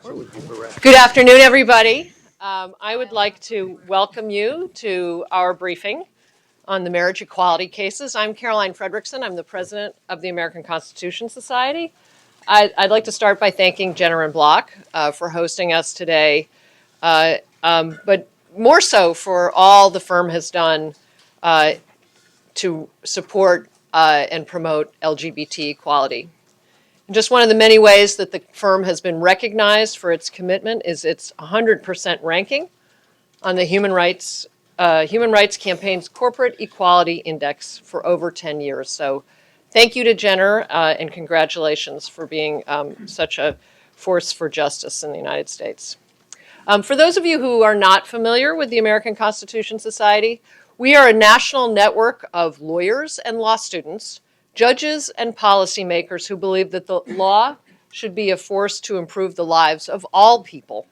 Good afternoon, everybody. I would like to welcome you to our briefing on the marriage equality cases. I'm Caroline Fredrickson. I'm the president of the American Constitution Society. I'd like to start by thanking Jenner and Block for hosting us today, but more so for all the firm has done to support and promote LGBT equality. Just one of the many ways that the firm has been recognized for its commitment is its 100% ranking on the Human Rights Campaign's Corporate Equality Index for over 10 years. So thank you to Jenner and congratulations for being such a force for justice in the United States. For those of you who are not familiar with the American Constitution Society, we are a national network of lawyers and law students, judges and policymakers who believe that the law should be a force to improve the lives of all people.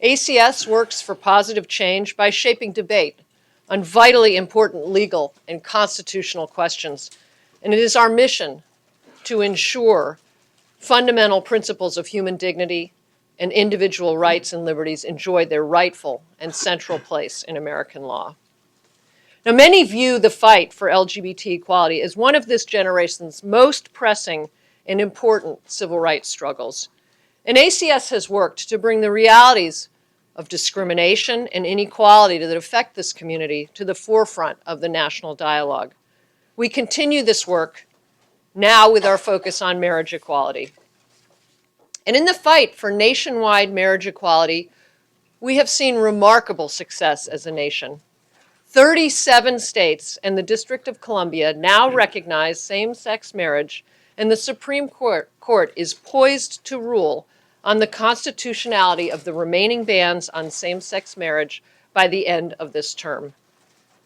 ACS works for positive change by shaping debate on vitally important legal and constitutional questions, and it is our mission to ensure fundamental principles of human dignity and individual rights and liberties enjoy their rightful and central place in American law. Now, many view the fight for LGBT equality as one of this generation's most pressing and important civil rights struggles. And ACS has worked to bring the realities of discrimination and inequality that affect this community to the forefront of the national dialogue. We continue this work now with our focus on marriage equality. And in the fight for nationwide marriage equality, we have seen remarkable success as a nation. 37 states and the District of Columbia now recognize same-sex marriage, and the Supreme Court is poised to rule on the constitutionality of the remaining bans on same-sex marriage by the end of this term.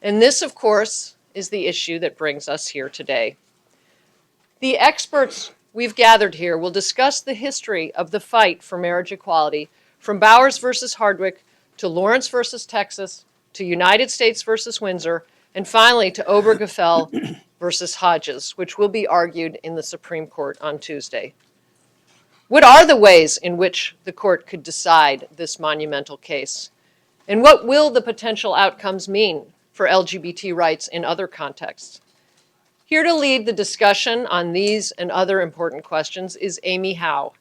And this, of course, is the issue that brings us here today. The experts we've gathered here will discuss the history of the fight for marriage equality from Bowers versus Hardwick to Lawrence versus Texas to United States versus Windsor, and finally to Obergefell versus Hodges, which will be argued in the Supreme Court on Tuesday. What are the ways in which the court could decide this monumental case? And what will the potential outcomes mean for LGBT rights in other contexts? Here to lead the discussion on these and other important questions is Amy Howe.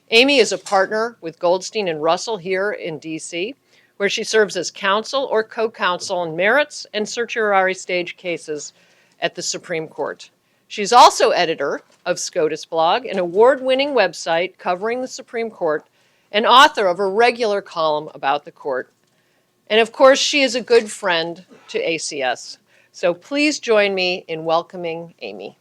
Amy is a partner with Goldstein and Russell here in DC, where she serves as counsel or co-counsel on merits and certiorari stage cases at the Supreme Court. She's also editor of SCOTUSblog, an award-winning website covering the Supreme Court, and author of a regular column about the court. And of course, she is a good friend to ACS. So please join me in welcoming Amy.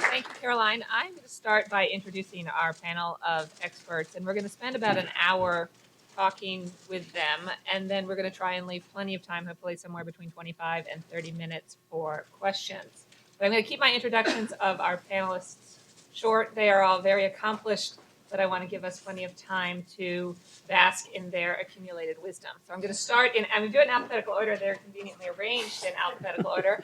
Thank you, Caroline. I'm going to start by introducing our panel of experts, and we're going to spend about an hour talking with them, and then we're going to try and leave plenty of time, hopefully somewhere between 25 and 30 minutes for questions. But I'm going to keep my introductions of our panelists short. They are all very accomplished, but I want to give us plenty of time to bask in their accumulated wisdom. So I'm going to start I'm going to do it in alphabetical order. They're conveniently arranged in alphabetical order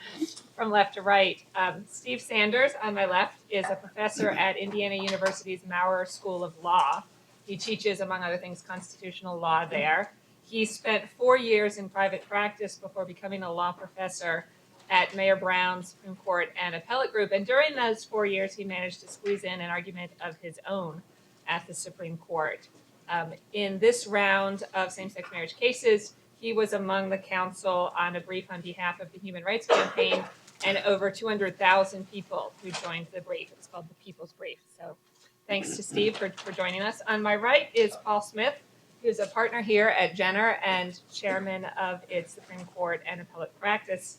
from left to right. Steve Sanders, on my left, is a professor at Indiana University's Maurer School of Law. He teaches, among other things, constitutional law there. He spent 4 years in private practice before becoming a law professor at Mayor Brown's Supreme Court and appellate group. And during those 4 years, he managed to squeeze in an argument of his own at the Supreme Court. In this round of same-sex marriage cases, he was among the counsel on a brief on behalf of the Human Rights Campaign and over 200,000 people who joined the brief. It's called the People's Brief. So thanks to Steve for joining us. On my right is Paul Smith, who's a partner here at Jenner and chairman of its Supreme Court and appellate practice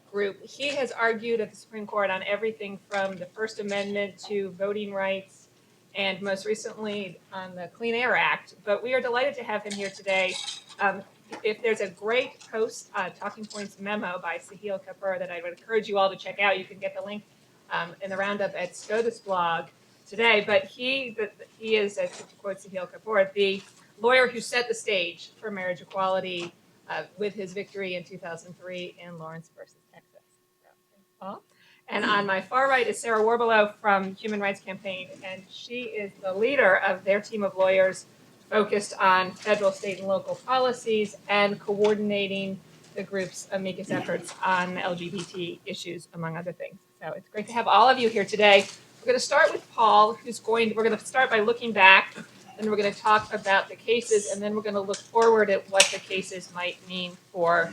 group. He has argued at the Supreme Court on everything from the First Amendment to voting rights, and most recently on the Clean Air Act. But we are delighted to have him here today. If there's a great post Talking Points memo by Sahil Kapoor that I would encourage you all to check out. You can get the link in the roundup at SCOTUSblog today. But he is, to quote Sahil Kapoor, the lawyer who set the stage for marriage equality with his victory in 2003 in Lawrence versus Texas. Paul. And on my far right is Sarah Warbelow from Human Rights Campaign, and she is the leader of their team of lawyers focused on federal, state, and local policies and coordinating the group's amicus efforts on LGBT issues, among other things. So it's great to have all of you here today. We're going to start with Paul, we're going to start by looking back, then we're going to talk about the cases, and then we're going to look forward at what the cases might mean for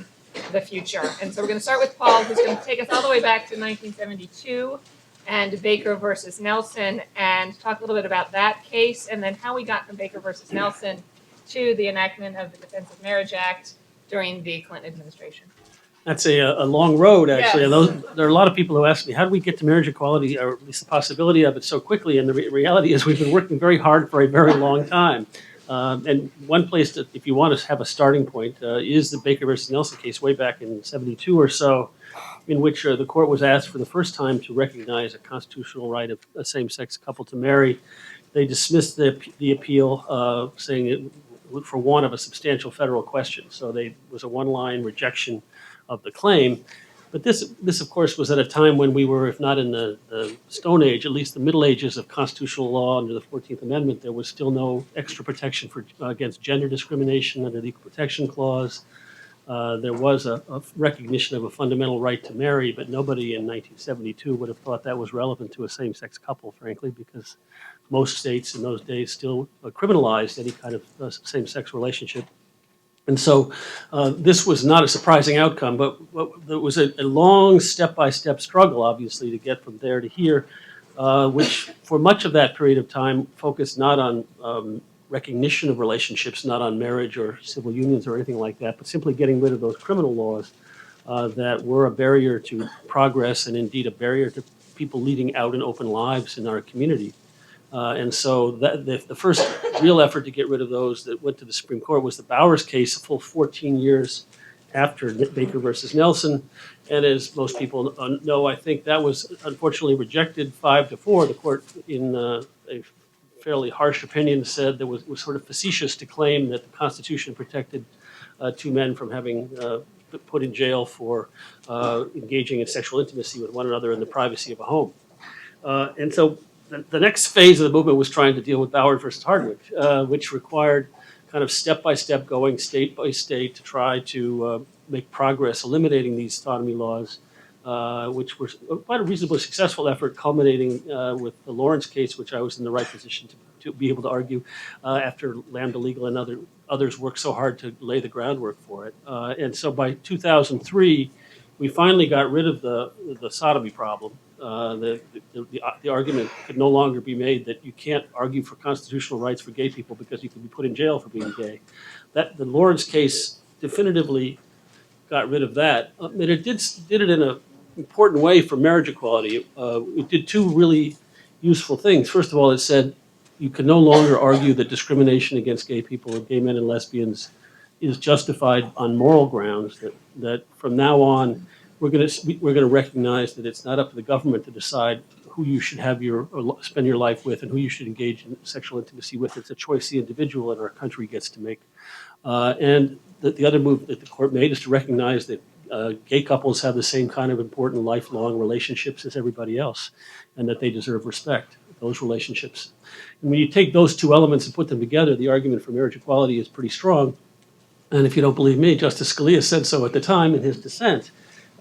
the future. And so we're going to start with Paul, who's going to take us all the way back to 1972 and Baker versus Nelson, and talk a little bit about that case, and then how we got from Baker versus Nelson to the enactment of the Defense of Marriage Act during the Clinton administration. That's a long road, actually. Yes. And there are a lot of people who ask me, how do we get to marriage equality, or at least the possibility of it, so quickly? And the reality is we've been working very hard for a very long time. And one place that, if you want to have a starting point, is the Baker versus Nelson case way back in 72 or so, in which the court was asked for the first time to recognize a constitutional right of a same-sex couple to marry. They dismissed the appeal, saying it for want of a substantial federal question. So it was a one-line rejection of the claim. But this, of course, was at a time when we were, if not in the Stone Age, at least the Middle Ages of constitutional law under the 14th Amendment. There was still no extra protection against gender discrimination under the Equal Protection Clause. There was a recognition of a fundamental right to marry, but nobody in 1972 would have thought that was relevant to a same-sex couple, frankly, because most states in those days still criminalized any kind of same-sex relationship. And so this was not a surprising outcome, but there was a long step-by-step struggle, obviously, to get from there to here, which for much of that period of time focused not on recognition of relationships, not on marriage or civil unions or anything like that, but simply getting rid of those criminal laws that were a barrier to progress and indeed a barrier to people leading out and open lives in our community. And so the first real effort to get rid of those that went to the Supreme Court was the Bowers case, a full 14 years after Baker versus Nelson. And as most people know, I think that was unfortunately rejected 5-4. The court, in a fairly harsh opinion, said that was sort of facetious to claim that the Constitution protected two men from having put in jail for engaging in sexual intimacy with one another in the privacy of a home. And so the next phase of the movement was trying to deal with Bowers versus Hardwick, which required kind of step-by-step going state by state to try to make progress eliminating these autonomy laws, which were quite a reasonably successful effort, culminating with the Lawrence case, which I was in the right position to be able to argue after Lambda Legal and others worked so hard to lay the groundwork for it. And so by 2003, we finally got rid of the sodomy problem. The argument could no longer be made that you can't argue for constitutional rights for gay people because you could be put in jail for being gay. The Lawrence case definitively got rid of that. And it did it in an important way for marriage equality. It did two really useful things. First of all, it said you can no longer argue that discrimination against gay people and gay men and lesbians is justified on moral grounds, that from now on we're going to recognize that it's not up to the government to decide who you should spend your life with and who you should engage in sexual intimacy with. It's a choice the individual in our country gets to make. And the other move that the court made is to recognize that gay couples have the same kind of important lifelong relationships as everybody else, and that they deserve respect, those relationships. And when you take those two elements and put them together, the argument for marriage equality is pretty strong. And if you don't believe me, Justice Scalia said so at the time in his dissent.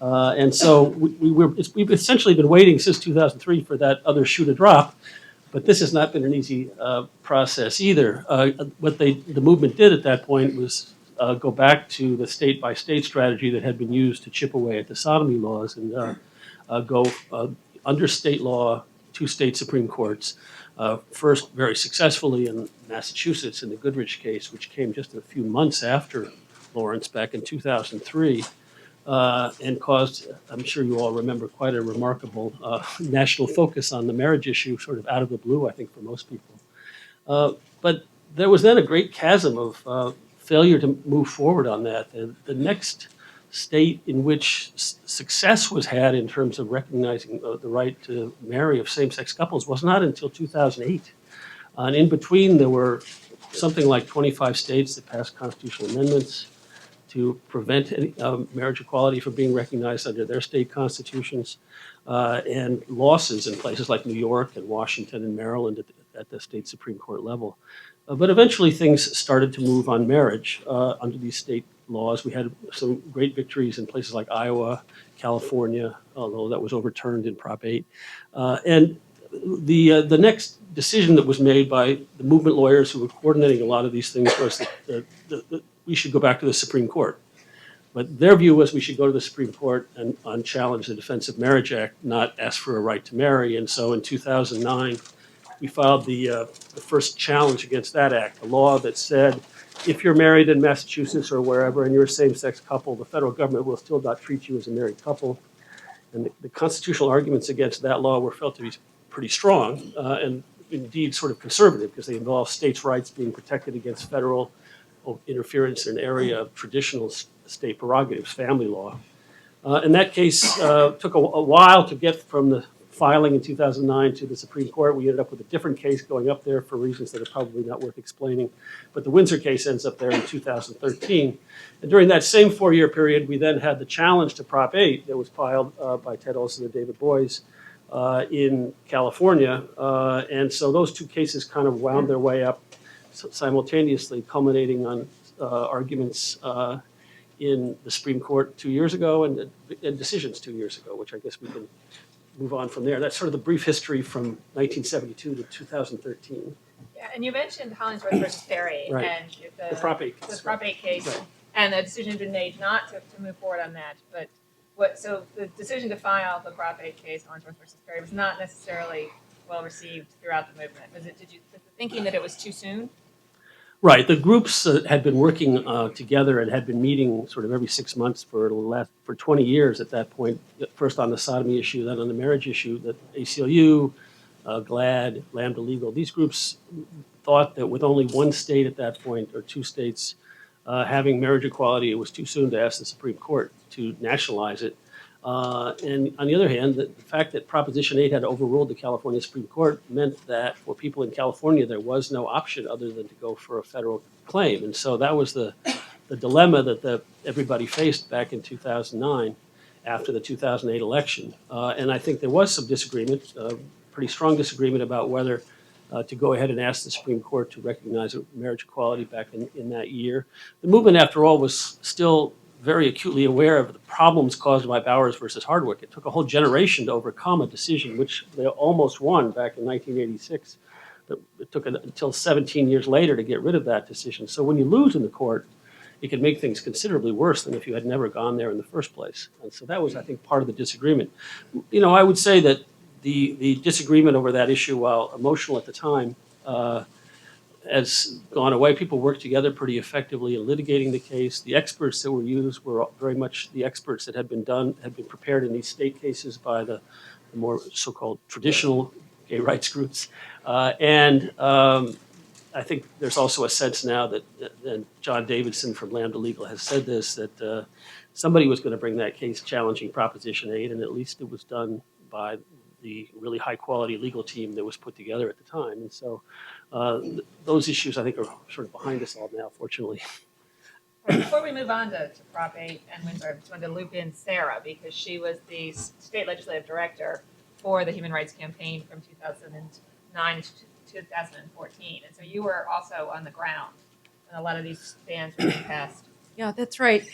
And so we've essentially been waiting since 2003 for that other shoe to drop, but this has not been an easy process either. What the movement did at that point was go back to the state-by-state strategy that had been used to chip away at the sodomy laws and go under state law to state Supreme Courts. First, very successfully in Massachusetts in the Goodrich case, which came just a few months after Lawrence back in 2003. And caused, I'm sure you all remember, quite a remarkable national focus on the marriage issue, sort of out of the blue, I think, for most people. But there was then a great chasm of failure to move forward on that. The next state in which success was had in terms of recognizing the right to marry of same-sex couples was not until 2008. And in between, there were something like 25 states that passed constitutional amendments to prevent marriage equality from being recognized under their state constitutions. and losses in places like New York and Washington and Maryland at the state Supreme Court level. But eventually things started to move on marriage under these state laws. We had some great victories in places like Iowa, California, although that was overturned in Prop 8. And the next decision that was made by the movement lawyers who were coordinating a lot of these things was that we should go back to the Supreme Court. But their view was we should go to the Supreme Court and challenge the Defense of Marriage Act, not ask for a right to marry. And so in 2009, we filed the first challenge against that act, a law that said if you're married in Massachusetts or wherever and you're a same-sex couple, the federal government will still not treat you as a married couple. And the constitutional arguments against that law were felt to be pretty strong and indeed sort of conservative because they involve states' rights being protected against federal interference in an area of traditional state prerogatives, family law. And that case took a while to get from the filing in 2009 to the Supreme Court. We ended up with a different case going up there for reasons that are probably not worth explaining. But the Windsor case ends up there in 2013. And during that same 4-year period, we then had the challenge to Prop 8 that was filed by Ted Olson and David Boies in California. And so those two cases kind of wound their way up simultaneously, culminating on arguments in the Supreme Court 2 years ago and decisions 2 years ago, which I guess we can move on from there. That's sort of the brief history from 1972 to 2013. Yeah, and you mentioned Hollingsworth versus Perry Right. and The Prop 8 case. The Prop 8 case, Right. and the decision had been made not to move forward on that. But so the decision to file the Prop 8 case, Hollingsworth versus Perry, was not necessarily well received throughout the movement. Was the thinking that it was too soon? Right. The groups had been working together and had been meeting sort of every 6 months for 20 years at that point, first on the sodomy issue, then on the marriage issue. That ACLU, GLAD, Lambda Legal, these groups thought that with only one state at that point, or two states, having marriage equality, it was too soon to ask the Supreme Court to nationalize it. And on the other hand, the fact that Proposition 8 had overruled the California Supreme Court meant that for people in California, there was no option other than to go for a federal claim. And so that was the dilemma that everybody faced back in 2009 after the 2008 election. And I think there was some disagreement, pretty strong disagreement about whether to go ahead and ask the Supreme Court to recognize marriage equality back in that year. The movement, after all, was still very acutely aware of the problems caused by Bowers versus Hardwick. It took a whole generation to overcome a decision which they almost won back in 1986. It took until 17 years later to get rid of that decision. So when you lose in the court, it can make things considerably worse than if you had never gone there in the first place. And so that was, I think, part of the disagreement. You know, I would say that the disagreement over that issue, while emotional at the time, has gone away. People worked together pretty effectively in litigating the case. The experts that were used were very much the experts that had been prepared in these state cases by the more so-called traditional gay rights groups. I think there's also a sense now that John Davidson from Lambda Legal has said this, that somebody was going to bring that case challenging Proposition 8, and at least it was done by the really high-quality legal team that was put together at the time. And so those issues, I think, are sort of behind us all now, fortunately. Before we move on to Prop 8 and Windsor, I just wanted to loop in Sarah because she was the state legislative director for the Human Rights Campaign from 2009 to 2014. And so you were also on the ground when a lot of these bans were being passed. Yeah, that's right.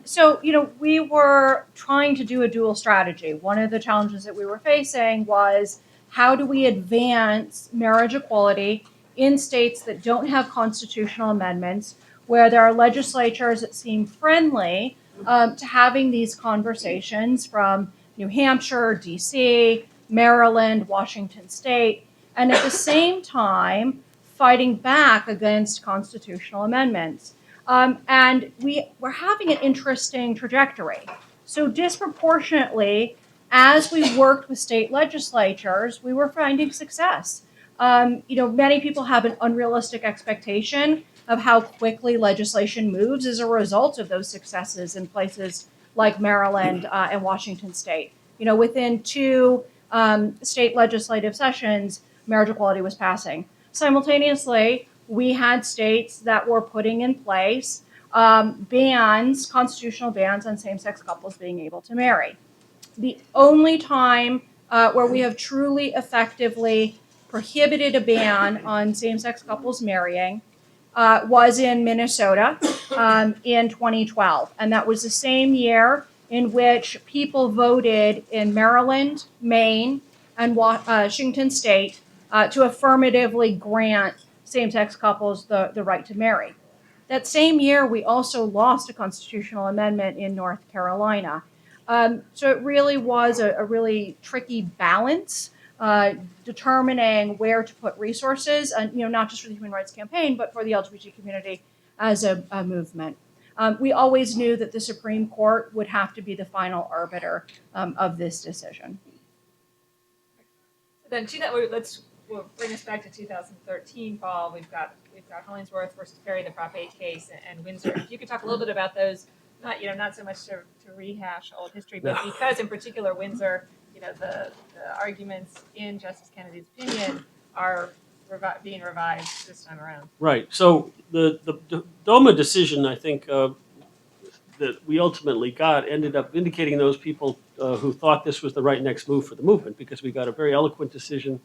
So, we were trying to do a dual strategy. One of the challenges that we were facing was how do we advance marriage equality in states that don't have constitutional amendments, where there are legislatures that seem friendly to having these conversations, from New Hampshire, DC, Maryland, Washington State, and at the same time fighting back against constitutional amendments. And we're having an interesting trajectory. So disproportionately, as we worked with state legislatures, we were finding success. Many people have an unrealistic expectation of how quickly legislation moves as a result of those successes in places like Maryland and Washington State. Within 2 state legislative sessions, marriage equality was passing. Simultaneously, we had states that were putting in place constitutional bans on same-sex couples being able to marry. The only time where we have truly effectively prohibited a ban on same-sex couples marrying was in Minnesota in 2012. And that was the same year in which people voted in Maryland, Maine, and Washington State to affirmatively grant same-sex couples the right to marry. That same year, we also lost a constitutional amendment in North Carolina. So it really was a really tricky balance determining where to put resources, and not just for the Human Rights Campaign, but for the LGBT community as a movement. We always knew that the Supreme Court would have to be the final arbiter of this decision. Then we'll bring us back to 2013 fall. We've got Hollingsworth versus Perry, the Prop 8 case, and Windsor. If you could talk a little bit about those, not so much to rehash old history, but because in particular Windsor, the arguments in Justice Kennedy's opinion are being revised this time around. Right. So the DOMA decision, I think, that we ultimately got ended up vindicating those people who thought this was the right next move for the movement, because we got a very eloquent decision,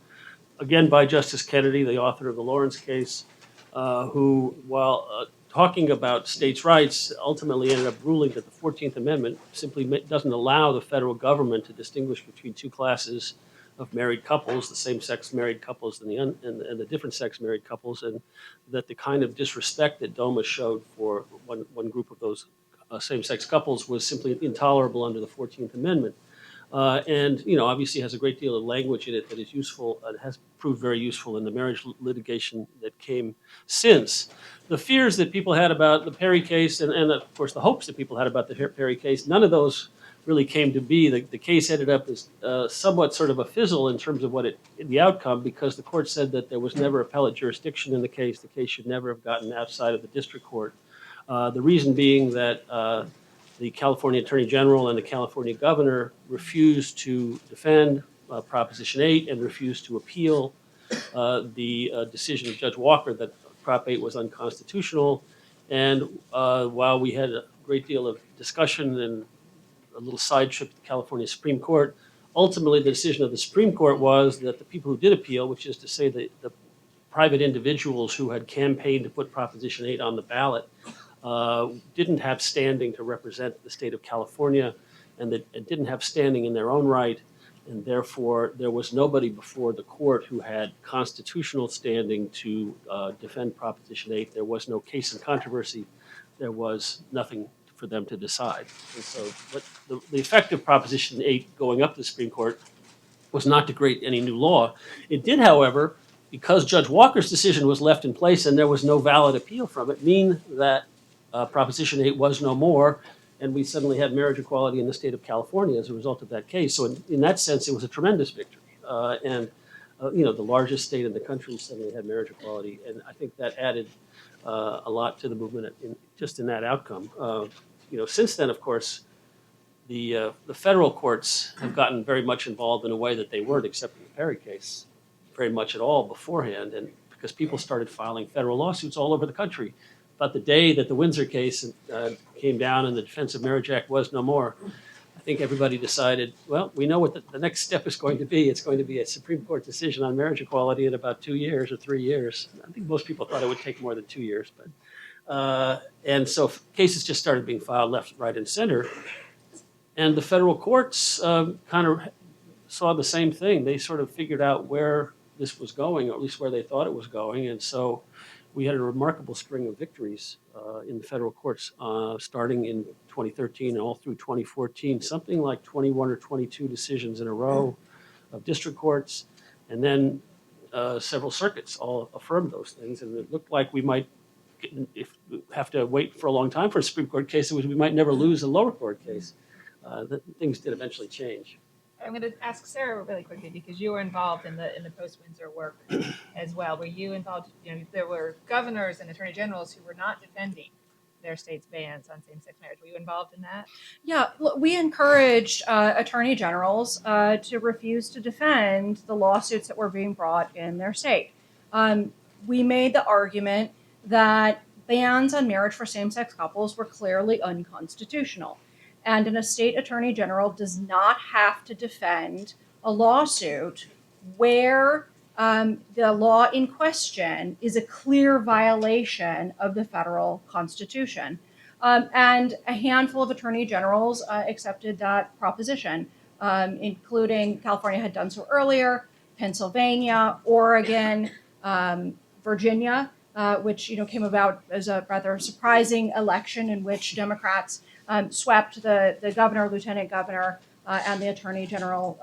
again by Justice Kennedy, the author of the Lawrence case, who, while talking about states' rights, ultimately ended up ruling that the 14th Amendment simply doesn't allow the federal government to distinguish between two classes of married couples, the same-sex married couples and the different-sex married couples, and that the kind of disrespect that DOMA showed for one group of those same-sex couples was simply intolerable under the 14th Amendment. And obviously has a great deal of language in it that is useful and has proved very useful in the marriage litigation that came since. The fears that people had about the Perry case and of course the hopes that people had about the Perry case, none of those really came to be. The case ended up as somewhat sort of a fizzle in terms of the outcome, because the court said that there was never appellate jurisdiction in the case. The case should never have gotten outside of the district court. The reason being that the California Attorney General and the California Governor refused to defend Proposition 8 and refused to appeal the decision of Judge Walker that Prop 8 was unconstitutional. And while we had a great deal of discussion and a little side trip to the California Supreme Court, ultimately the decision of the Supreme Court was that the people who did appeal, which is to say the private individuals who had campaigned to put Proposition 8 on the ballot, didn't have standing to represent the state of California, and that didn't have standing in their own right, and therefore there was nobody before the court who had constitutional standing to defend Proposition 8. There was no case in controversy. There was nothing for them to decide. And so the effect of Proposition 8 going up to the Supreme Court was not to create any new law. It did, however, because Judge Walker's decision was left in place and there was no valid appeal from it, mean that Proposition 8 was no more, and we suddenly had marriage equality in the state of California as a result of that case. So in that sense, it was a tremendous victory. The largest state in the country suddenly had marriage equality, and I think that added a lot to the movement just in that outcome. Since then, of course, the federal courts have gotten very much involved in a way that they weren't, except in the Perry case, very much at all beforehand, and because people started filing federal lawsuits all over the country. About the day that the Windsor case came down and the Defense of Marriage Act was no more, I think everybody decided, well, we know what the next step is going to be. It's going to be a Supreme Court decision on marriage equality in about 2 years or 3 years. I think most people thought it would take more than 2 years, and so cases just started being filed left, right, and center. And the federal courts kind of saw the same thing. They sort of figured out where this was going, or at least where they thought it was going, and so we had a remarkable string of victories in the federal courts, starting in 2013 and all through 2014, something like 21 or 22 decisions in a row of district courts, and then several circuits all affirmed those things. And it looked like we might have to wait for a long time for a Supreme Court case, we might never lose a lower court case. Things did eventually change. I'm going to ask Sarah really quickly, because you were involved in the post-Windsor work as well. Were you involved? There were governors and attorney generals who were not defending their state's bans on same-sex marriage. Were you involved in that? Yeah, we encouraged attorney generals to refuse to defend the lawsuits that were being brought in their state. We made the argument that bans on marriage for same-sex couples were clearly unconstitutional. and a state attorney general does not have to defend a lawsuit where the law in question is a clear violation of the federal Constitution. And a handful of attorney generals accepted that proposition, including California had done so earlier, Pennsylvania, Oregon, Virginia, which came about as a rather surprising election in which Democrats swept the governor, lieutenant governor, and the attorney general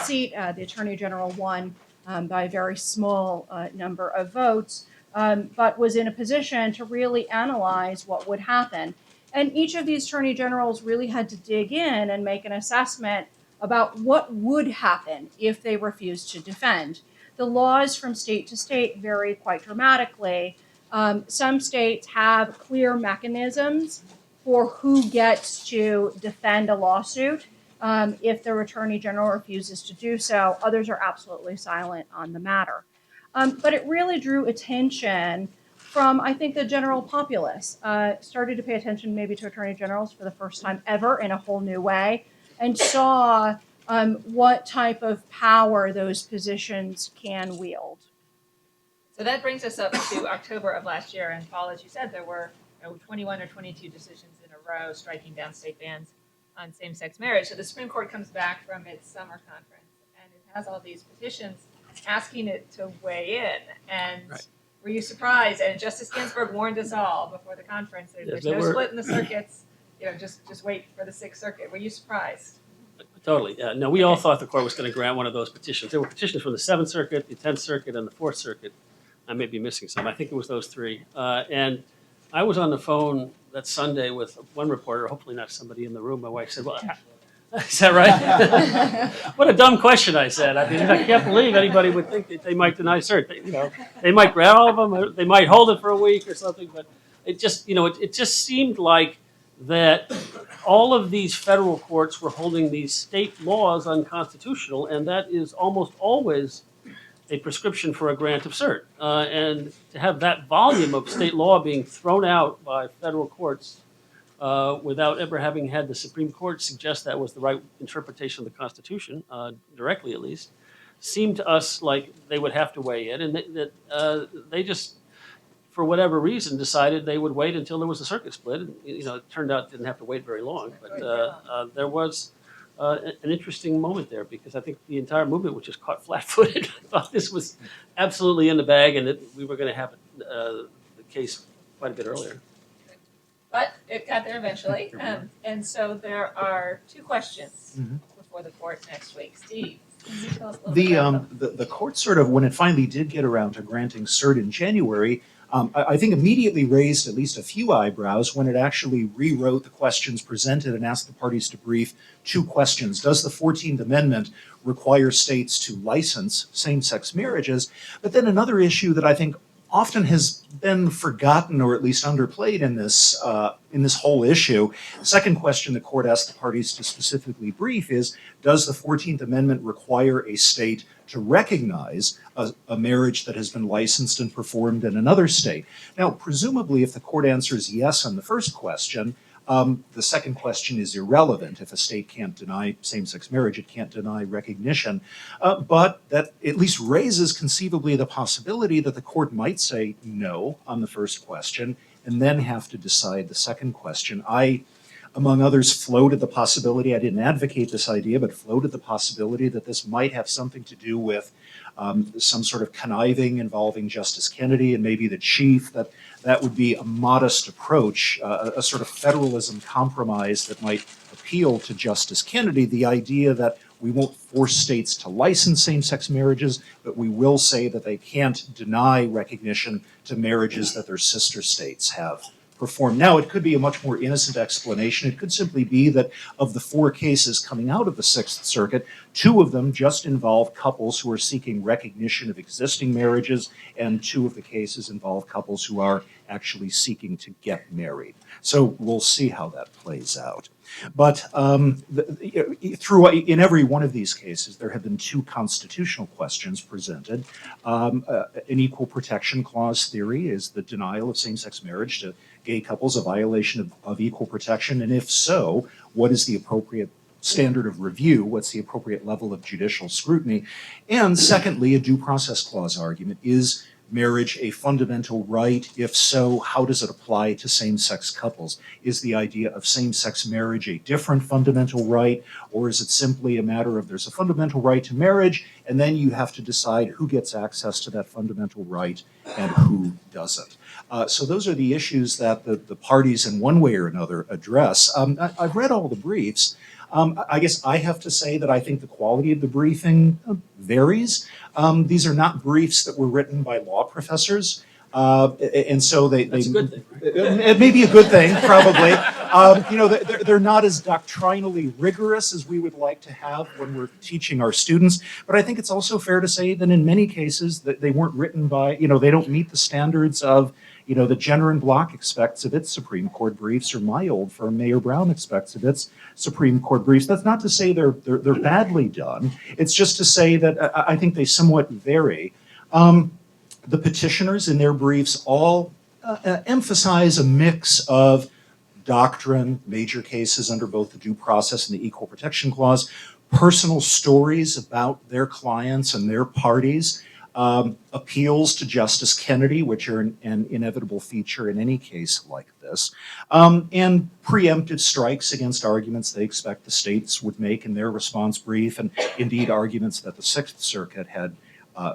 seat. The attorney general won by a very small number of votes, but was in a position to really analyze what would happen. And each of these attorney generals really had to dig in and make an assessment about what would happen if they refused to defend. The laws from state to state vary quite dramatically. Some states have clear mechanisms for who gets to defend a lawsuit if their attorney general refuses to do so. Others are absolutely silent on the matter. But it really drew attention from, I think, the general populace. Started to pay attention maybe to attorney generals for the first time ever in a whole new way, and saw what type of power those positions can wield. So that brings us up to October of last year, and Paul, as you said, there were 21 or 22 decisions in a row striking down state bans on same-sex marriage. So the Supreme Court comes back from its summer conference, and it has all these petitions asking it to weigh in. And were you surprised? And Justice Ginsburg warned us all before the conference. There's no split in the circuits. Just wait for the Sixth Circuit. Were you surprised? Totally. No, we all thought the court was going to grant one of those petitions. There were petitions from the Seventh Circuit, the Tenth Circuit, and the Fourth Circuit. I may be missing some. I think it was those three. And I was on the phone that Sunday with one reporter, hopefully not somebody in the room. My wife said, well, is that right? What a dumb question, I said. I mean, I can't believe anybody would think that they might deny cert. They might grant all of them, or they might hold it for a week or something. But it just, it just seemed like that all of these federal courts were holding these state laws unconstitutional, and that is almost always a prescription for a grant of cert. And to have that volume of state law being thrown out by federal courts without ever having had the Supreme Court suggest that was the right interpretation of the Constitution, directly at least, seemed to us like they would have to weigh in, and that they just, for whatever reason, decided they would wait until there was a circuit split. And, it turned out it didn't have to wait very long, but there was an interesting moment there, because I think the entire movement was just caught flat-footed. I thought this was absolutely in the bag, and that we were going to have the case quite a bit earlier. But it got there eventually, and so there are two questions before the court next week. Steve, can you tell us a little bit about them? The court sort of, when it finally did get around to granting cert in January, I think immediately raised at least a few eyebrows when it actually rewrote the questions presented and asked the parties to brief two questions. Does the 14th Amendment require states to license same-sex marriages? But then another issue that I think often has been forgotten or at least underplayed in this whole issue. The second question the court asked the parties to specifically brief is, does the 14th Amendment require a state to recognize a marriage that has been licensed and performed in another state? Now, presumably, if the court answers yes on the first question, the second question is irrelevant. If a state can't deny same-sex marriage, it can't deny recognition. But that at least raises conceivably the possibility that the court might say no on the first question and then have to decide the second question. I, among others, floated the possibility, I didn't advocate this idea, but floated the possibility that this might have something to do with some sort of conniving involving Justice Kennedy and maybe the chief, that would be a modest approach, a sort of federalism compromise that might appeal to Justice Kennedy, the idea that we won't force states to license same-sex marriages, but we will say that they can't deny recognition to marriages that their sister states have performed. Now, it could be a much more innocent explanation. It could simply be that of the four cases coming out of the Sixth Circuit, two of them just involve couples who are seeking recognition of existing marriages, and two of the cases involve couples who are actually seeking to get married. So we'll see how that plays out. But in every one of these cases, there have been two constitutional questions presented. An equal protection clause theory: is the denial of same-sex marriage to gay couples a violation of equal protection? And if so, what is the appropriate standard of review? What's the appropriate level of judicial scrutiny? And secondly, a due process clause argument: is marriage a fundamental right? If so, how does it apply to same-sex couples? Is the idea of same-sex marriage a different fundamental right, or is it simply a matter of there's a fundamental right to marriage, and then you have to decide who gets access to that fundamental right and who doesn't? So those are the issues that the parties in one way or another address. I've read all the briefs. I guess I have to say that I think the quality of the briefing varies. These are not briefs that were written by law professors. And so That's a good thing, right? It may be a good thing, probably. They're not as doctrinally rigorous as we would like to have when we're teaching our students. But I think it's also fair to say that in many cases that they weren't written by, they don't meet the standards of, the Jenner and Block expects of its Supreme Court briefs, or my old firm, Mayer Brown, expects of its Supreme Court briefs. That's not to say they're badly done. It's just to say that I think they somewhat vary. The petitioners in their briefs all emphasize a mix of doctrine, major cases under both the Due Process and the Equal Protection Clause, personal stories about their clients and their parties, appeals to Justice Kennedy, which are an inevitable feature in any case like this, and preemptive strikes against arguments they expect the states would make in their response brief, and indeed arguments that the Sixth Circuit had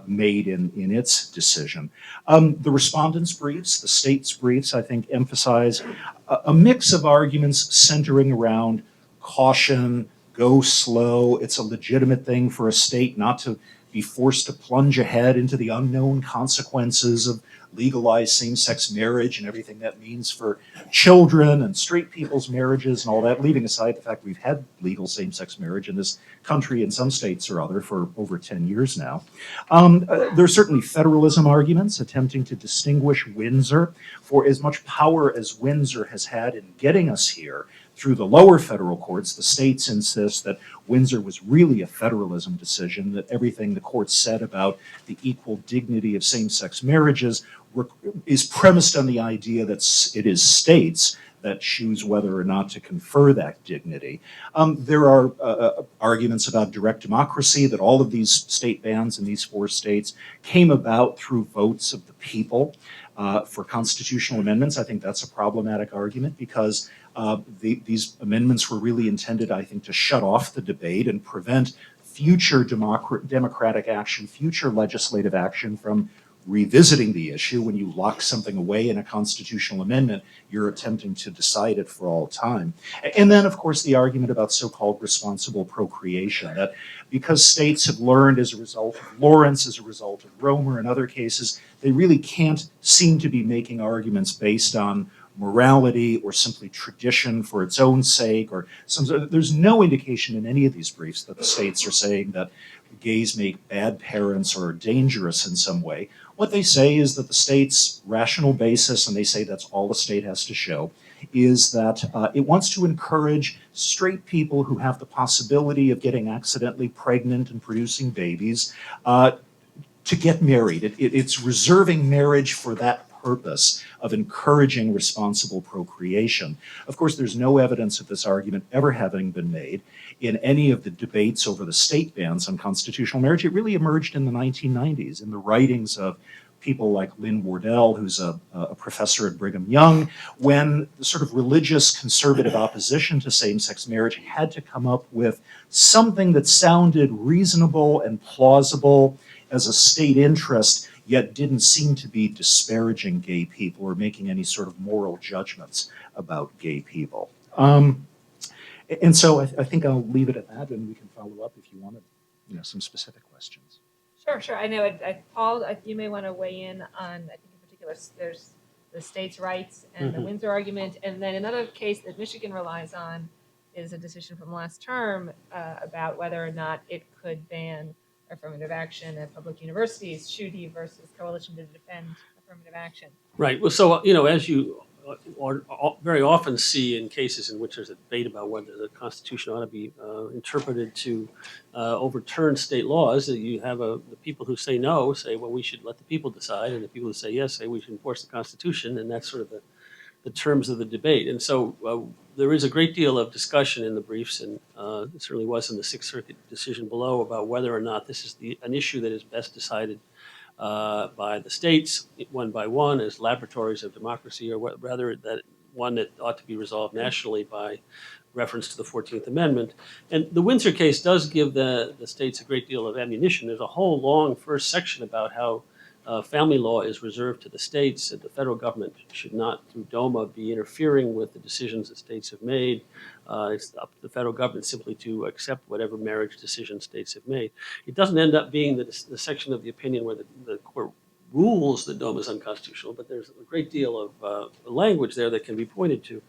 made in its decision. The respondents' briefs, the states' briefs, I think emphasize a mix of arguments centering around caution, go slow. It's a legitimate thing for a state not to be forced to plunge ahead into the unknown consequences of legalized same-sex marriage and everything that means for children and straight people's marriages and all that, leaving aside the fact we've had legal same-sex marriage in this country in some states or other for over 10 years now. There are certainly federalism arguments attempting to distinguish Windsor. For as much power as Windsor has had in getting us here through the lower federal courts, the states insist that Windsor was really a federalism decision, that everything the court said about the equal dignity of same-sex marriages is premised on the idea that it is states that choose whether or not to confer that dignity. There are arguments about direct democracy, that all of these state bans in these 4 states came about through votes of the people for constitutional amendments. I think that's a problematic argument because these amendments were really intended, I think, to shut off the debate and prevent future democratic action, future legislative action from revisiting the issue. When you lock something away in a constitutional amendment, you're attempting to decide it for all time. And then, of course, the argument about so-called responsible procreation, that because states have learned as a result of Lawrence, as a result of Romer and other cases, they really can't seem to be making arguments based on morality or simply tradition for its own sake, or there's no indication in any of these briefs that the states are saying that gays make bad parents or are dangerous in some way. What they say is that the state's rational basis, and they say that's all the state has to show, is that it wants to encourage straight people who have the possibility of getting accidentally pregnant and producing babies to get married. It's reserving marriage for that purpose of encouraging responsible procreation. Of course, there's no evidence of this argument ever having been made in any of the debates over the state bans on constitutional marriage. It really emerged in the 1990s in the writings of people like Lynn Wardell, who's a professor at Brigham Young, when the sort of religious conservative opposition to same-sex marriage had to come up with something that sounded reasonable and plausible as a state interest, yet didn't seem to be disparaging gay people or making any sort of moral judgments about gay people. And so I think I'll leave it at that, and we can follow up if you wanted, some specific questions. Sure. I know, Paul, you may want to weigh in on, I think in particular, there's the states' rights and the Windsor argument, and then another case that Michigan relies on is a decision from last term about whether or not it could ban affirmative action at public universities, Schuette versus Coalition to Defend Affirmative Action. Right. Well, so, as you very often see in cases in which there's a debate about whether the Constitution ought to be interpreted to overturn state laws, that you have the people who say no say, well, we should let the people decide, and the people who say yes say we should enforce the Constitution, and that's sort of the terms of the debate. And so there is a great deal of discussion in the briefs, and it certainly was in the Sixth Circuit decision below, about whether or not this is an issue that is best decided by the states, one by one, as laboratories of democracy, or rather that one that ought to be resolved nationally by reference to the 14th Amendment. And the Windsor case does give the states a great deal of ammunition. There's a whole long first section about how family law is reserved to the states, and the federal government should not, through DOMA, be interfering with the decisions that states have made. It's up to the federal government simply to accept whatever marriage decisions states have made. It doesn't end up being the section of the opinion where the court rules that DOMA is unconstitutional, but there's a great deal of language there that can be pointed to.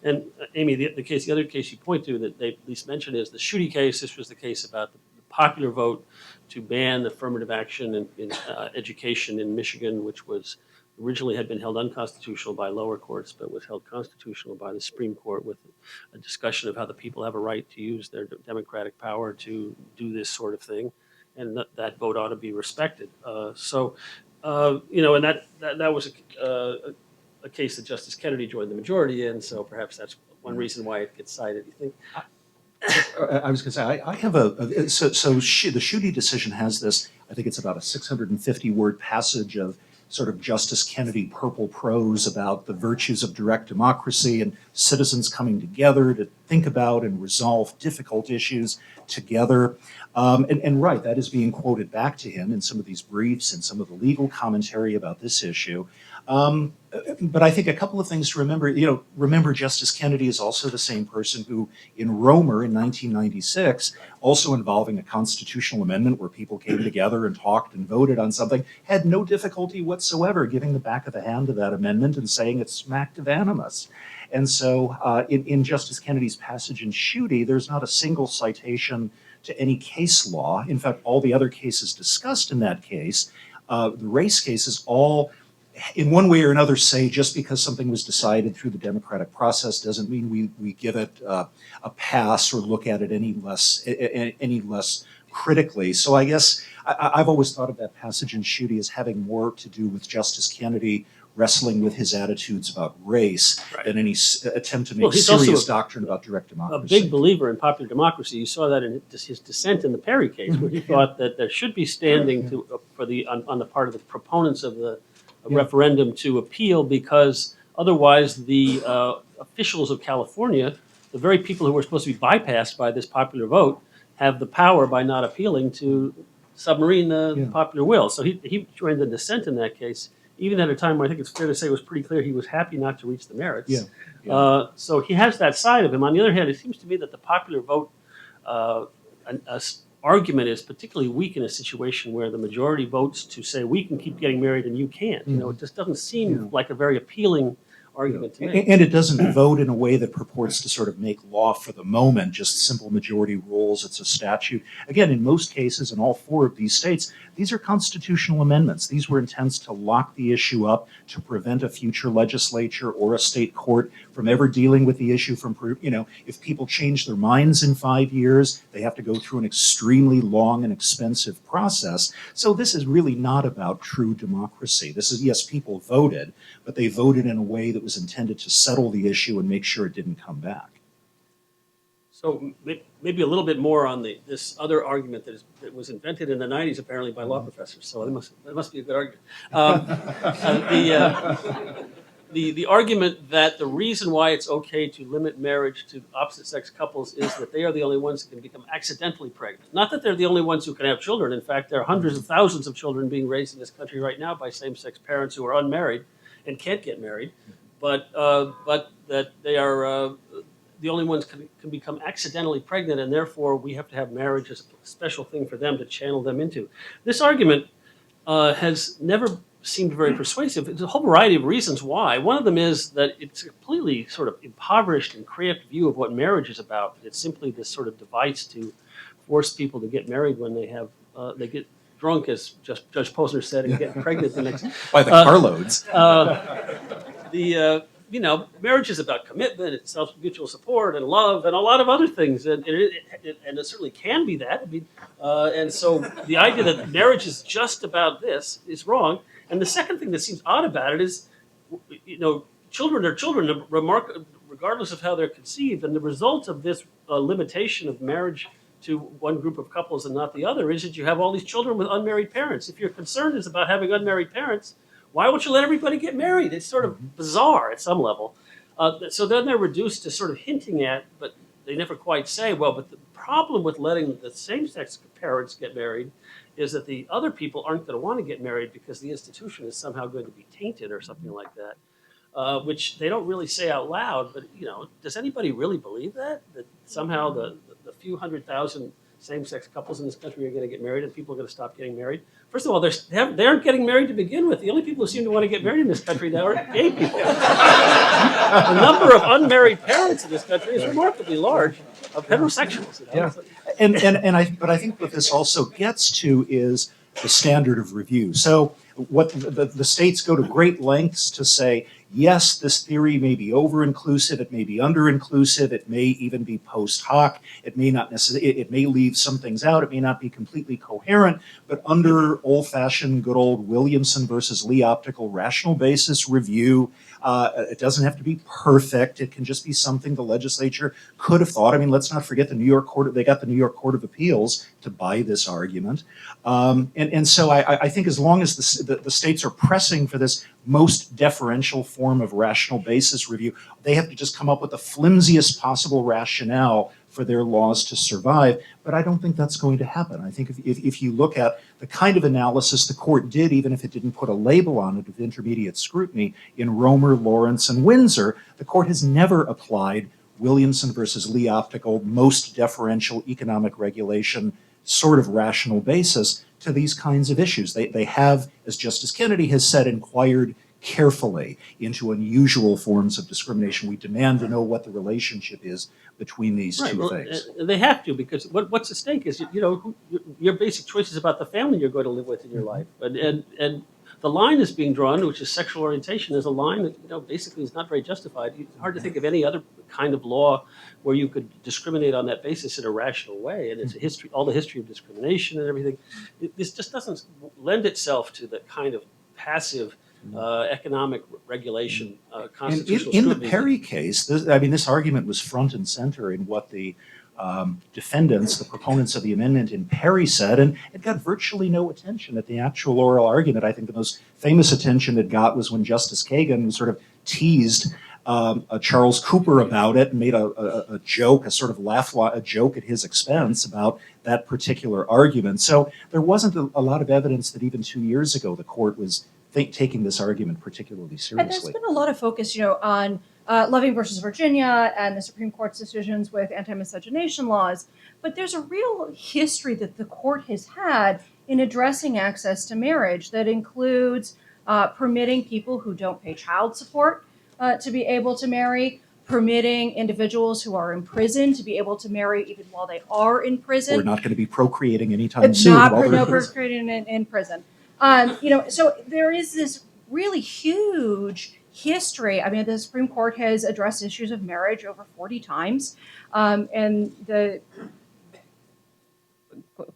And Amy, the other case you point to that they at least mentioned is the Schuette case. This was the case about the popular vote to ban affirmative action in education in Michigan, which was originally had been held unconstitutional by lower courts, but was held constitutional by the Supreme Court, with a discussion of how the people have a right to use their democratic power to do this sort of thing, and that vote ought to be respected. And that was a case that Justice Kennedy joined the majority in, so perhaps that's one reason why it gets cited. You think? I was going to say, I have the Schuette decision has this, I think it's about a 650-word passage of sort of Justice Kennedy purple prose about the virtues of direct democracy and citizens coming together to think about and resolve difficult issues together. And right, that is being quoted back to him in some of these briefs and some of the legal commentary about this issue. But I think a couple of things to remember. Remember Justice Kennedy is also the same person who, in Romer in 1996, also involving a constitutional amendment where people came together and talked and voted on something, had no difficulty whatsoever giving the back of the hand to that amendment and saying it smacked of animus. And so in Justice Kennedy's passage in Schuette, there's not a single citation to any case law. In fact, all the other cases discussed in that case, the race cases, all in one way or another say just because something was decided through the democratic process doesn't mean we give it a pass or look at it any less critically. So I guess I've always thought of that passage in Schuette as having more to do with Justice Kennedy wrestling with his attitudes about race than any attempt to make serious doctrine about direct democracy. A big believer in popular democracy. You saw that in his dissent in the Perry case, where he thought that there should be standing on the part of the proponents of the referendum to appeal, because otherwise the officials of California, the very people who were supposed to be bypassed by this popular vote, have the power by not appealing to submarine the popular will. So he joined the dissent in that case, even at a time where I think it's fair to say it was pretty clear he was happy not to reach the merits. So he has that side of him. On the other hand, it seems to me that the popular vote argument is particularly weak in a situation where the majority votes to say we can keep getting married and you can't. It just doesn't seem like a very appealing argument to make. And it doesn't vote in a way that purports to sort of make law for the moment, just simple majority rules. It's a statute. Again, in most cases, in all four of these states, these are constitutional amendments. These were intents to lock the issue up, to prevent a future legislature or a state court from ever dealing with the issue from, if people change their minds in 5 years, they have to go through an extremely long and expensive process. So this is really not about true democracy. This is, yes, people voted, but they voted in a way that was intended to settle the issue and make sure it didn't come back. So maybe a little bit more on this other argument that was invented in the 90s, apparently by law professors. So it must be a good argument. The argument that the reason why it's okay to limit marriage to opposite-sex couples is that they are the only ones who can become accidentally pregnant. Not that they're the only ones who can have children. In fact, there are hundreds of thousands of children being raised in this country right now by same-sex parents who are unmarried and can't get married, but that they are the only ones can become accidentally pregnant, and therefore we have to have marriage as a special thing for them to channel them into. This argument has never seemed very persuasive. There's a whole variety of reasons why. One of them is that it's a completely sort of impoverished and cramped view of what marriage is about. It's simply this sort of device to force people to get married when they have They get drunk, as Judge Posner said, and get pregnant the next. By the carloads. Marriage is about commitment, it's mutual support and love and a lot of other things, and it certainly can be that. I mean, and so the idea that marriage is just about this is wrong. And the second thing that seems odd about it is, children are children, regardless of how they're conceived, and the result of this limitation of marriage to one group of couples and not the other is that you have all these children with unmarried parents. If your concern is about having unmarried parents, why won't you let everybody get married? It's sort of bizarre at some level. So then they're reduced to sort of hinting at, but they never quite say, well, but the problem with letting the same-sex parents get married is that the other people aren't going to want to get married because the institution is somehow going to be tainted or something like that, which they don't really say out loud. But, does anybody really believe that somehow the few 100,000 same-sex couples in this country are going to get married and people are going to stop getting married? First of all, they aren't getting married to begin with. The only people who seem to want to get married in this country now are gay people. The number of unmarried parents in this country is remarkably large of heterosexuals. Yeah. But I think what this also gets to is the standard of review. So what the states go to great lengths to say, yes, this theory may be over-inclusive, it may be under-inclusive, it may even be post hoc, it may not necessarily, it may leave some things out, it may not be completely coherent, but under old-fashioned, good old Williamson versus Lee optical rational basis review, it doesn't have to be perfect. It can just be something the legislature could have thought. I mean, let's not forget they got the New York Court of Appeals to buy this argument. And so I think as long as the states are pressing for this most deferential form of rational basis review, they have to just come up with the flimsiest possible rationale for their laws to survive. But I don't think that's going to happen. I think if you look at the kind of analysis the court did, even if it didn't put a label on it of intermediate scrutiny, in Romer, Lawrence, and Windsor, the court has never applied Williamson versus Lee optical most deferential economic regulation sort of rational basis to these kinds of issues. They have, as Justice Kennedy has said, inquired carefully into unusual forms of discrimination. We demand to know what the relationship is between these two things. They have to, because what's at stake is, your basic choices about the family you're going to live with in your life. And the line is being drawn, which is sexual orientation, is a line that, basically is not very justified. It's hard to think of any other kind of law where you could discriminate on that basis in a rational way. And it's a history, all the history of discrimination and everything. This just doesn't lend itself to the kind of passive economic regulation, constitutional in the scrutiny. Perry case, this argument was front and center in what the defendants, the proponents of the amendment in Perry said, and it got virtually no attention at the actual oral argument. I think the most famous attention it got was when Justice Kagan sort of teased Charles Cooper about it and made a joke, a sort of a joke at his expense about that particular argument. So there wasn't a lot of evidence that even 2 years ago the court was taking this argument particularly seriously. And there's been a lot of focus, on Loving versus Virginia and the Supreme Court's decisions with anti-miscegenation laws, but there's a real history that the court has had in addressing access to marriage that includes permitting people who don't pay child support to be able to marry, permitting individuals who are in prison to be able to marry even while they are in prison. We're not going to be procreating anytime soon. No procreating in prison. So there is this really huge history. I mean, the Supreme Court has addressed issues of marriage over 40 times, in the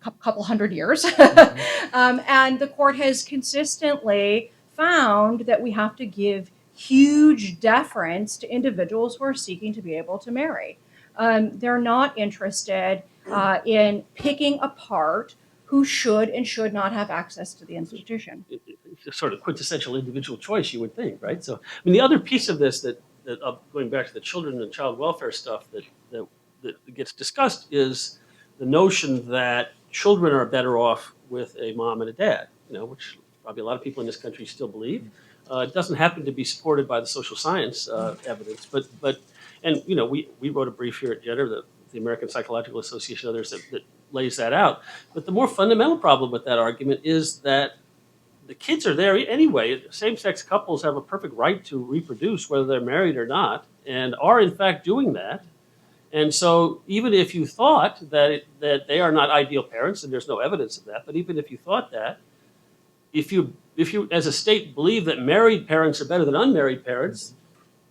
couple hundred years. And the court has consistently found that we have to give huge deference to individuals who are seeking to be able to marry. They're not interested in picking apart who should and should not have access to the institution. It's sort of quintessential individual choice, you would think, right? So, the other piece of this that going back to the children and child welfare stuff that gets discussed is the notion that children are better off with a mom and a dad, which probably a lot of people in this country still believe. It doesn't happen to be supported by the social science evidence, but we wrote a brief here at Jenner, the American Psychological Association, others that lays that out. But the more fundamental problem with that argument is that the kids are there anyway. Same-sex couples have a perfect right to reproduce, whether they're married or not, and are in fact doing that. And so even if you thought that they are not ideal parents, and there's no evidence of that, but even if you thought that, if you as a state believe that married parents are better than unmarried parents,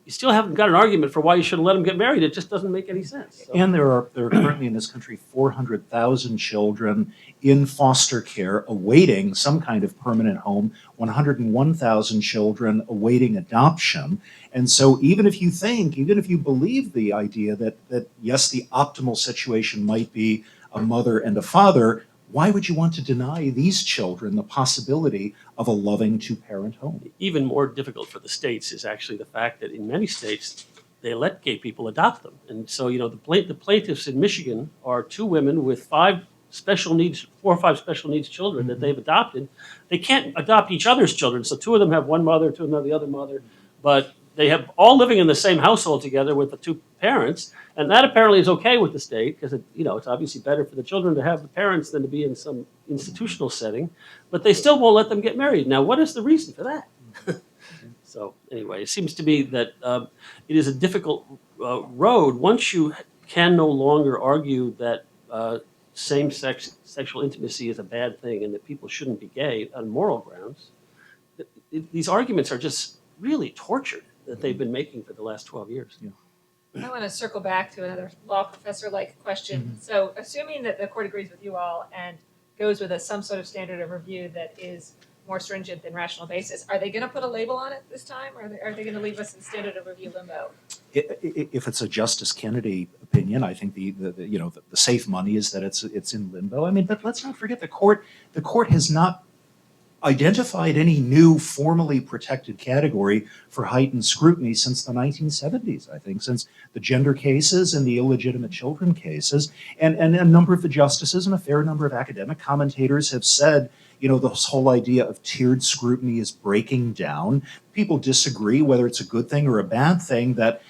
you still haven't got an argument for why you shouldn't let them get married. It just doesn't make any sense. So. And there are currently in this country 400,000 children in foster care awaiting some kind of permanent home, 101,000 children awaiting adoption. And so even if you believe the idea that yes, the optimal situation might be a mother and a father, why would you want to deny these children the possibility of a loving two-parent home? Even more difficult for the states is actually the fact that in many states, they let gay people adopt them. And so, the plaintiffs in Michigan are two women with 4 or 5 special needs children that they've adopted. They can't adopt each other's children. So 2 of them have one mother, 2 of them have the other mother, but they have all living in the same household together with the 2 parents. And that apparently is okay with the state because it's obviously better for the children to have the parents than to be in some institutional setting, but they still won't let them get married. Now, what is the reason for that? So anyway, it seems to me that it is a difficult road. Once you can no longer argue that same-sex sexual intimacy is a bad thing and that people shouldn't be gay on moral grounds, these arguments are just really tortured that they've been making for the last 12 years. Yeah. I want to circle back to another law professor-like question. So assuming that the court agrees with you all and goes with some sort of standard of review that is more stringent than rational basis, are they going to put a label on it this time, or are they going to leave us in standard of review limbo? If it's a Justice Kennedy opinion, I think the safe money is that it's in limbo. I mean, but let's not forget the court has not identified any new formally protected category for heightened scrutiny since the 1970s, I think, since the gender cases and the illegitimate children cases. And a number of the justices and a fair number of academic commentators have said, this whole idea of tiered scrutiny is breaking down. People disagree whether it's a good thing or a bad thing that,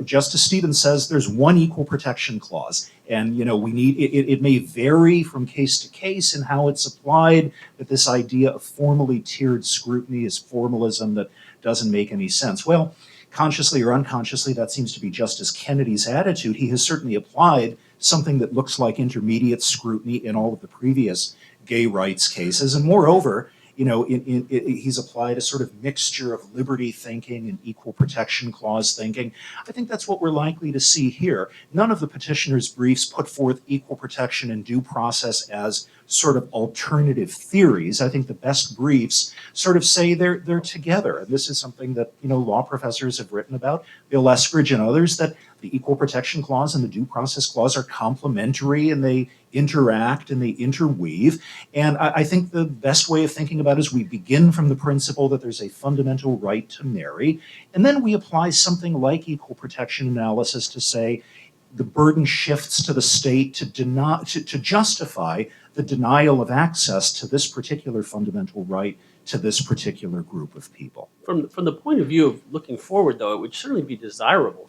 Justice Stevens says there's one equal protection clause, and we need it may vary from case to case in how it's applied, but this idea of formally tiered scrutiny is formalism that doesn't make any sense. Well, consciously or unconsciously, that seems to be Justice Kennedy's attitude. He has certainly applied something that looks like intermediate scrutiny in all of the previous gay rights cases, and moreover, he's applied a sort of mixture of liberty thinking and equal protection clause thinking. I think that's what we're likely to see here. None of the petitioners' briefs put forth equal protection and due process as sort of alternative theories. I think the best briefs sort of say they're together. And this is something that, law professors have written about, Bill Eskridge and others, that the equal protection clause and the due process clause are complementary and they interact and they interweave. And I think the best way of thinking about it is we begin from the principle that there's a fundamental right to marry, and then we apply something like equal protection analysis to say the burden shifts to the state to justify the denial of access to this particular fundamental right to this particular group of people. From the point of view of looking forward, though, it would certainly be desirable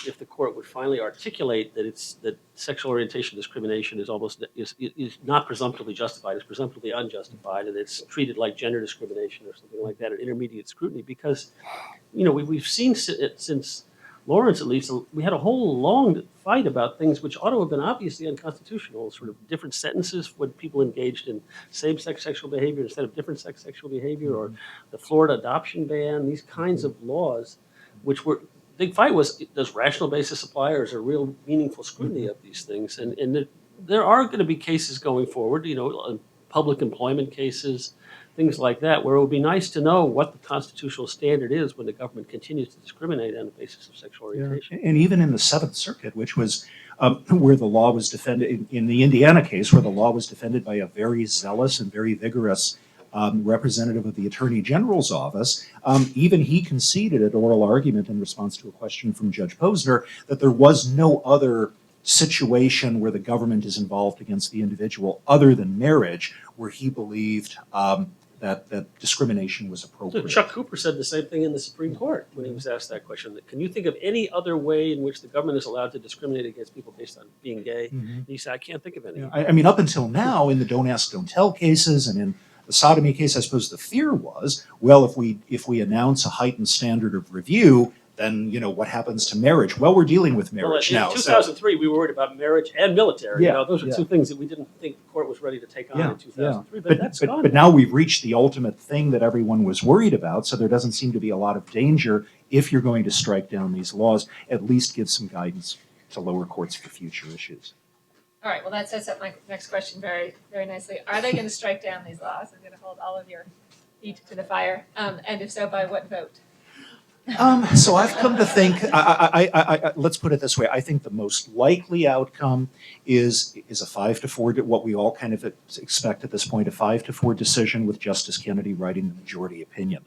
if the court would finally articulate that sexual orientation discrimination is not presumptively justified, it's presumptively unjustified, and it's treated like gender discrimination or something like that, or intermediate scrutiny, because we've seen since Lawrence, at least, we had a whole long fight about things which ought to have been obviously unconstitutional, sort of different sentences when people engaged in same-sex sexual behavior instead of different-sex sexual behavior, or the Florida adoption ban, these kinds of laws, which were, big fight was, does rational basis apply, or is there real meaningful scrutiny of these things? And there are going to be cases going forward, public employment cases, things like that, where it would be nice to know what the constitutional standard is when the government continues to discriminate on the basis of sexual orientation. And even in the Seventh Circuit, which was where the law was defended, in the Indiana case, where the law was defended by a very zealous and very vigorous representative of the Attorney General's office, even he conceded at oral argument in response to a question from Judge Posner that there was no other situation where the government is involved against the individual other than marriage, where he believed that discrimination was appropriate. So Chuck Cooper said the same thing in the Supreme Court when he was asked that question. Can you think of any other way in which the government is allowed to discriminate against people based on being gay? And he said, I can't think of any. I mean, up until now, in the Don't Ask, Don't Tell cases and in the sodomy case, I suppose the fear was, well, if we announce a heightened standard of review, then, what happens to marriage? Well, we're dealing with Well, marriage in now. 2003, we were worried about marriage and military. Yeah, Those are yeah. two things that we didn't think the court was ready to take on in 2003. But that's gone. But now we've reached the ultimate thing that everyone was worried about, so there doesn't seem to be a lot of danger if you're going to strike down these laws, at least give some guidance to lower courts for future issues. All right, well, that sets up my next question very, very nicely. Are they going to strike down these laws? I'm going to hold all of your feet to the fire. And if so, by what vote? So I've come to think, let's put it this way, I think the most likely outcome is a 5-4, what we all kind of expect at this point, a 5-4 decision with Justice Kennedy writing the majority opinion.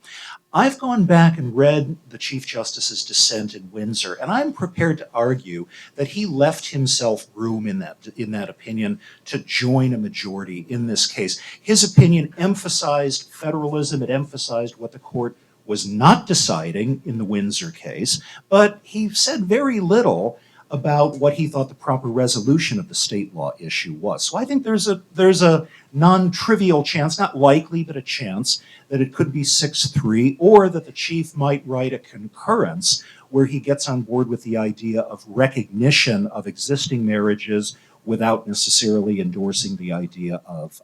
I've gone back and read the Chief Justice's dissent in Windsor, and I'm prepared to argue that he left himself room in that opinion to join a majority in this case. His opinion emphasized federalism, it emphasized what the court was not deciding in the Windsor case, but he said very little about what he thought the proper resolution of the state law issue was. So I think there's a non-trivial chance, not likely, but a chance that it could be 6-3, or that the chief might write a concurrence where he gets on board with the idea of recognition of existing marriages without necessarily endorsing the idea of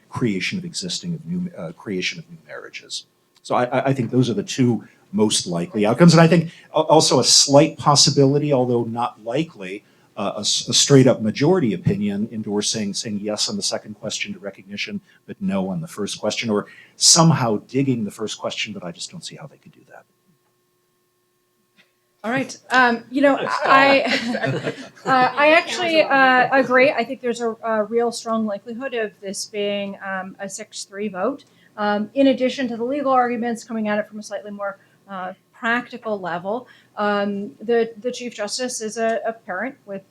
creation of new marriages. So I think those are the two most likely outcomes. And I think also a slight possibility, although not likely, a straight up majority opinion saying yes on the second question to recognition, but no on the first question, or somehow digging the first question, but I just don't see how they could do that. All right. I actually agree. I think there's a real strong likelihood of this being a 6-3 vote. In addition to the legal arguments coming at it from a slightly more practical level, the Chief Justice is a parent with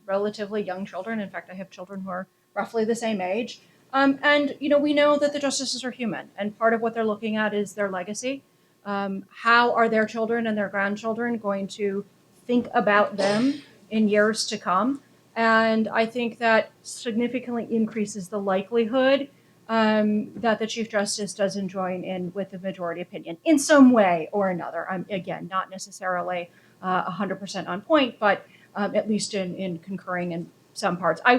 relatively young children. In fact, I have children who are roughly the same age. And we know that the justices are human, and part of what they're looking at is their legacy. How are their children and their grandchildren going to think about them in years to come? And I think that significantly increases the likelihood that the Chief Justice doesn't join in with the majority opinion in some way or another. Again, not necessarily 100% on point, but at least in concurring in some parts. I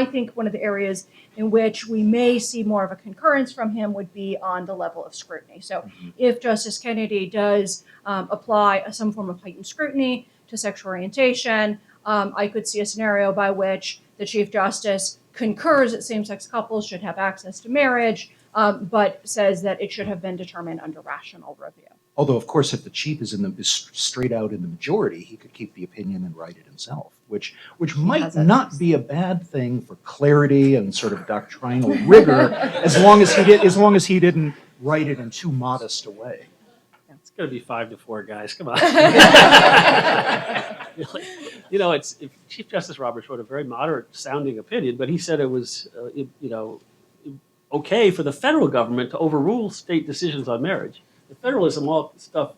think one of the areas in which we may see more of a concurrence from him would be on the level of scrutiny. So if Justice Kennedy does apply some form of heightened scrutiny to sexual orientation, I could see a scenario by which the Chief Justice concurs that same-sex couples should have access to marriage, but says that it should have been determined under rational review. Although, of course, if the chief is straight out in the majority, he could keep the opinion and write it himself, which might not be a bad thing for clarity and sort of doctrinal rigor, as long as he didn't write it in too modest a way. It's going to be 5-4, guys. Come on. Chief Justice Roberts wrote a very moderate-sounding opinion, but he said it was, okay for the federal government to overrule state decisions on marriage. The federalism, all stuff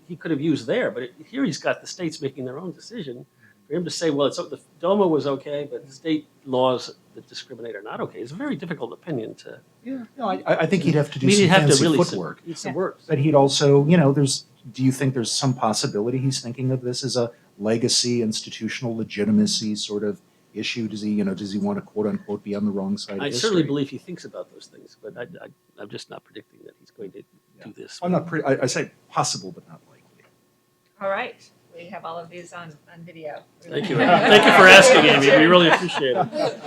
he could have used there, but here he's got the states making their own decision. For him to say, well, the DOMA was okay, but the state laws that discriminate are not okay, it's a very difficult opinion to. Yeah, no, I think he'd have to do some fancy footwork. Some work. But he'd also, do you think there's some possibility he's thinking of this as a legacy, institutional legitimacy sort of issue? Does he want to quote unquote be on the wrong side of history? I certainly believe he thinks about those things, but I'm just not predicting that he's going to do this. I say possible, but not likely. All right. We have all of these on video. Thank you. Thank you for asking, Amy. We really appreciate it.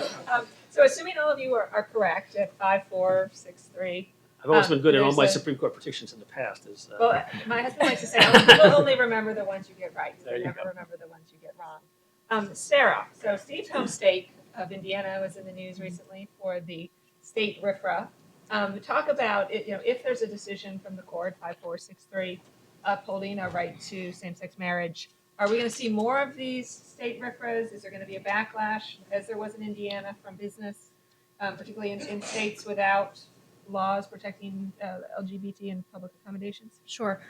So assuming all of you are correct at 5-4, 6-3. I've always been good in all my Supreme Court predictions in the past. Well, my husband likes to say, "You'll only remember the ones you get right. You never remember the ones you get wrong." Sarah, so Steve's home state of Indiana was in the news recently for the state RFRA. Talk about it, if there's a decision from the court, 5-4, 6-3, upholding our right to same-sex marriage. Are we going to see more of these state RFRAs? Is there going to be a backlash, as there was in Indiana, from business, particularly in states without laws protecting LGBT and public accommodations? Sure.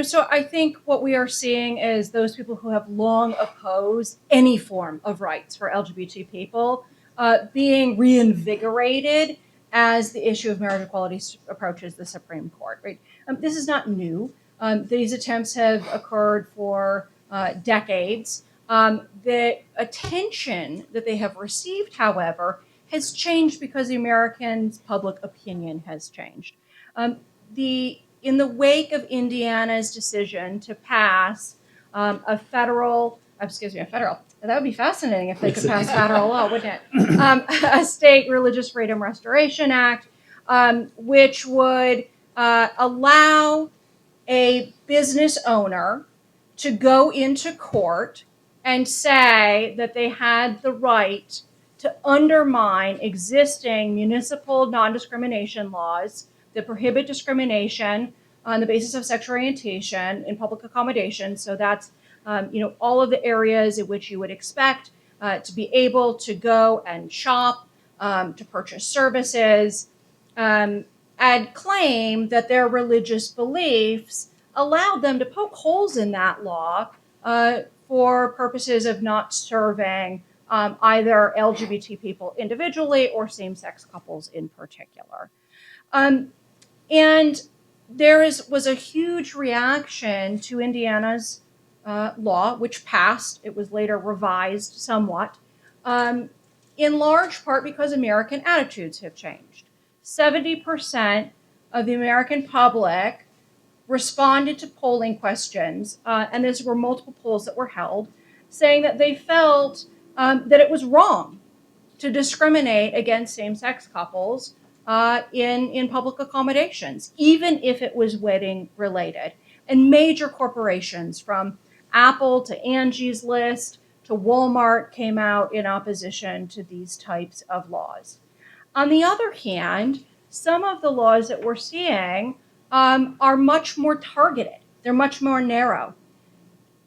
So I think what we are seeing is those people who have long opposed any form of rights for LGBT people being reinvigorated as the issue of marriage equality approaches the Supreme Court. Right? This is not new. These attempts have occurred for decades. The attention that they have received, however, has changed because the American public opinion has changed. In the wake of Indiana's decision to pass a federal, that would be fascinating if they could pass federal law, wouldn't it? A state religious freedom restoration act, which would allow a business owner to go into court and say that they had the right to undermine existing municipal non-discrimination laws that prohibit discrimination on the basis of sexual orientation in public accommodations. So that's all of the areas in which you would expect to be able to go and shop, to purchase services, and claim that their religious beliefs allowed them to poke holes in that law for purposes of not serving either LGBT people individually or same-sex couples in particular. And there was a huge reaction to Indiana's law, which passed. It was later revised somewhat, in large part because American attitudes have changed. 70% of the American public responded to polling questions, and there were multiple polls that were held, saying that they felt that it was wrong to discriminate against same-sex couples in public accommodations, even if it was wedding related. And major corporations, from Apple to Angie's List to Walmart, came out in opposition to these types of laws. On the other hand, some of the laws that we're seeing are much more targeted. They're much more narrow.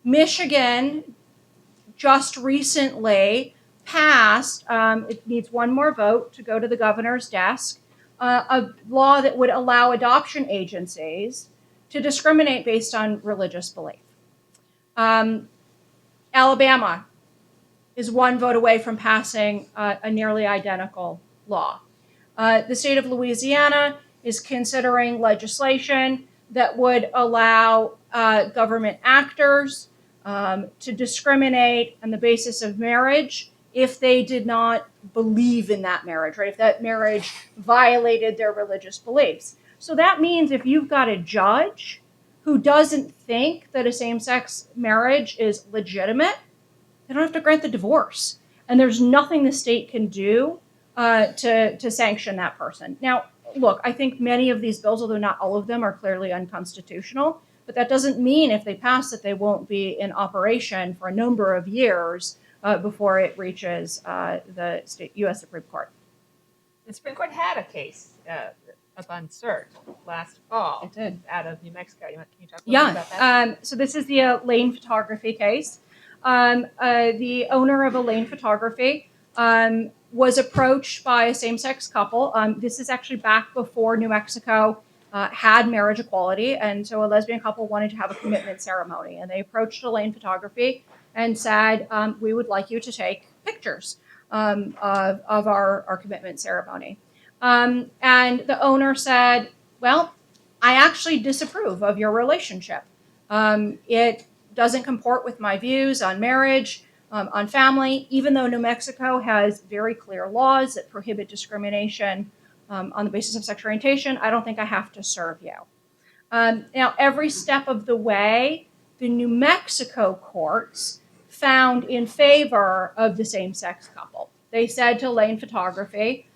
Michigan just recently passed, it needs one more vote to go to the governor's desk, a law that would allow adoption agencies to discriminate based on religious belief. Alabama is one vote away from passing a nearly identical law. The state of Louisiana is considering legislation that would allow government actors to discriminate on the basis of marriage if they did not believe in that marriage, right? If that marriage violated their religious beliefs. So that means if you've got a judge who doesn't think that a same-sex marriage is legitimate, they don't have to grant the divorce. And there's nothing the state can do to sanction that person. Now, look, I think many of these bills, although not all of them, are clearly unconstitutional, but that doesn't mean if they pass that they won't be in operation for a number of years before it reaches the U.S. Supreme Court. The Supreme Court had a case up on cert last fall. It did. Out of New Mexico. Can you talk a little bit about that? So this is the Lane photography case. The owner of a Lane photography was approached by a same-sex couple. This is actually back before New Mexico had marriage equality, and so a lesbian couple wanted to have a commitment ceremony, and they approached Lane Photography and said, we would like you to take pictures of our commitment ceremony. And the owner said, well, I actually disapprove of your relationship. It doesn't comport with my views on marriage, on family, even though New Mexico has very clear laws that prohibit discrimination on the basis of sexual orientation. I don't think I have to serve you. Now, every step of the way, the New Mexico courts found in favor of the same-sex couple. They said to Lane Photography,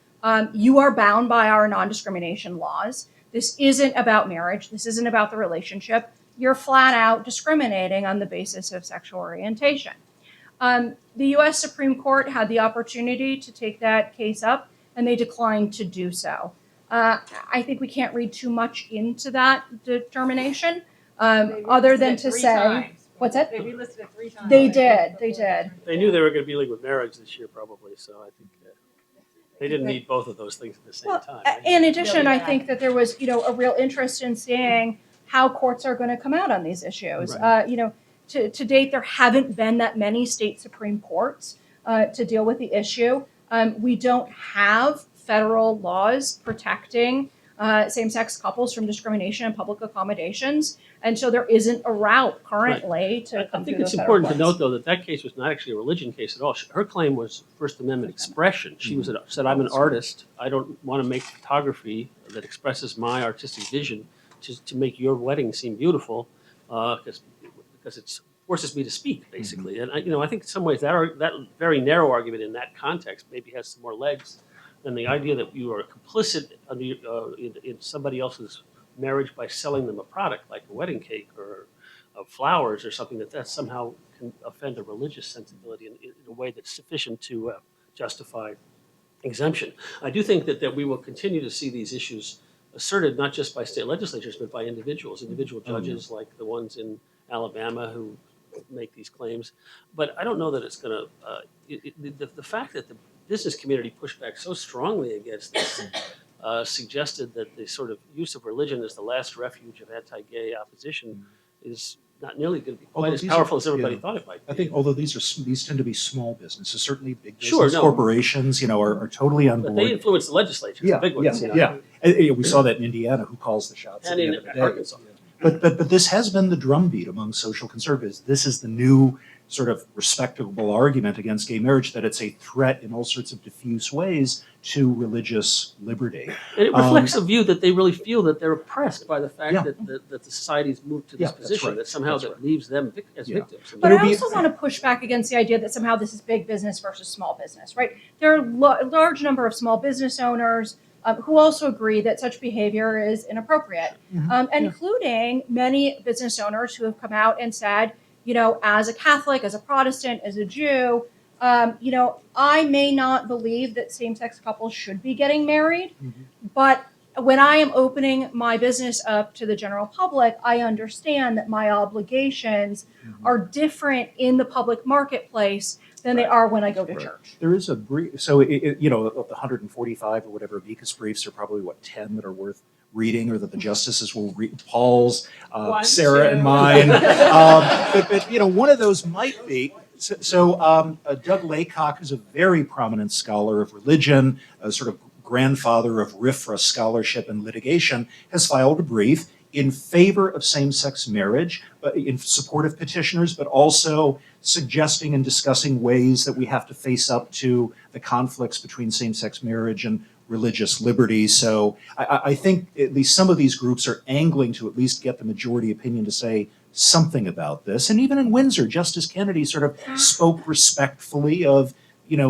you are bound by our non-discrimination laws. This isn't about marriage. This isn't about the relationship. You're flat out discriminating on the basis of sexual orientation. The U.S. Supreme Court had the opportunity to take that case up, and they declined to do so. I think we can't read too much into that determination, other than to say, what's that? They relisted it 3 times. They did. They knew they were going to be legal with marriage this year, probably, so I think they didn't need both of those things at the same time. In addition, I think that there was, a real interest in seeing how courts are going to come out on these issues. Right. To date, there haven't been that many state Supreme Courts to deal with the issue. We don't have federal laws protecting same-sex couples from discrimination and public accommodations. And so there isn't a route currently to I come think through it's those important to federal note, though, that that case was not actually a religion case at all. Her claim was First Amendment expression. She said, I'm an artist. I don't want to make photography that expresses my artistic vision to make your wedding seem beautiful because it forces me to speak, basically. And I think in some ways that very narrow argument in that context maybe has some more legs than the idea that you are complicit in somebody else's marriage by selling them a product like a wedding cake or flowers or something that somehow can offend a religious sensibility in a way that's sufficient to justify exemption. I do think that we will continue to see these issues asserted not just by state legislatures but by individual judges like the ones in Alabama who make these claims. But I don't know that it's going to. The fact that the business community pushed back so strongly against this suggested that the sort of use of religion as the last refuge of anti-gay opposition is not nearly going to be quite as powerful as everybody thought it might be. I think although these tend to be small businesses, certainly big business Sure, no. corporations, are totally on But board. they influence the legislature, Yeah, the big ones. yeah. And we saw that in Indiana, who calls the shots at And the in end of the day. Arkansas. But this has been the drumbeat among social conservatives. This is the new sort of respectable argument against gay marriage, that it's a threat in all sorts of diffuse ways to religious liberty. And it reflects a view that they really feel that they're oppressed by the fact Yeah. that the society's moved to this Yeah, that's position, right. that somehow That's that right. leaves them as Yeah. victims. But I It'll be- also want to push back against the idea that somehow this is big business versus small business, right? There are a large number of small business owners who also agree that such behavior is inappropriate, including many business owners who have come out and said, as a Catholic, as a Protestant, as a Jew, I may not believe that same-sex couples should be getting married, but when I am opening my business up to the general public, I understand that my obligations are different in the public marketplace than they are when I go to church. There is a brief, so of the 145 or whatever amicus briefs, there are probably 10 that are worth reading, or that the justices will read. Paul's, One, Sarah, two. and mine. But one of those might be. So Doug Laycock is a very prominent scholar of religion, a sort of grandfather of RIFRA scholarship and litigation, has filed a brief in favor of same-sex marriage, in support of petitioners, but also suggesting and discussing ways that we have to face up to the conflicts between same-sex marriage and religious liberty. So I think at least some of these groups are angling to at least get the majority opinion to say something about this. And even in Windsor, Justice Kennedy sort of spoke respectfully of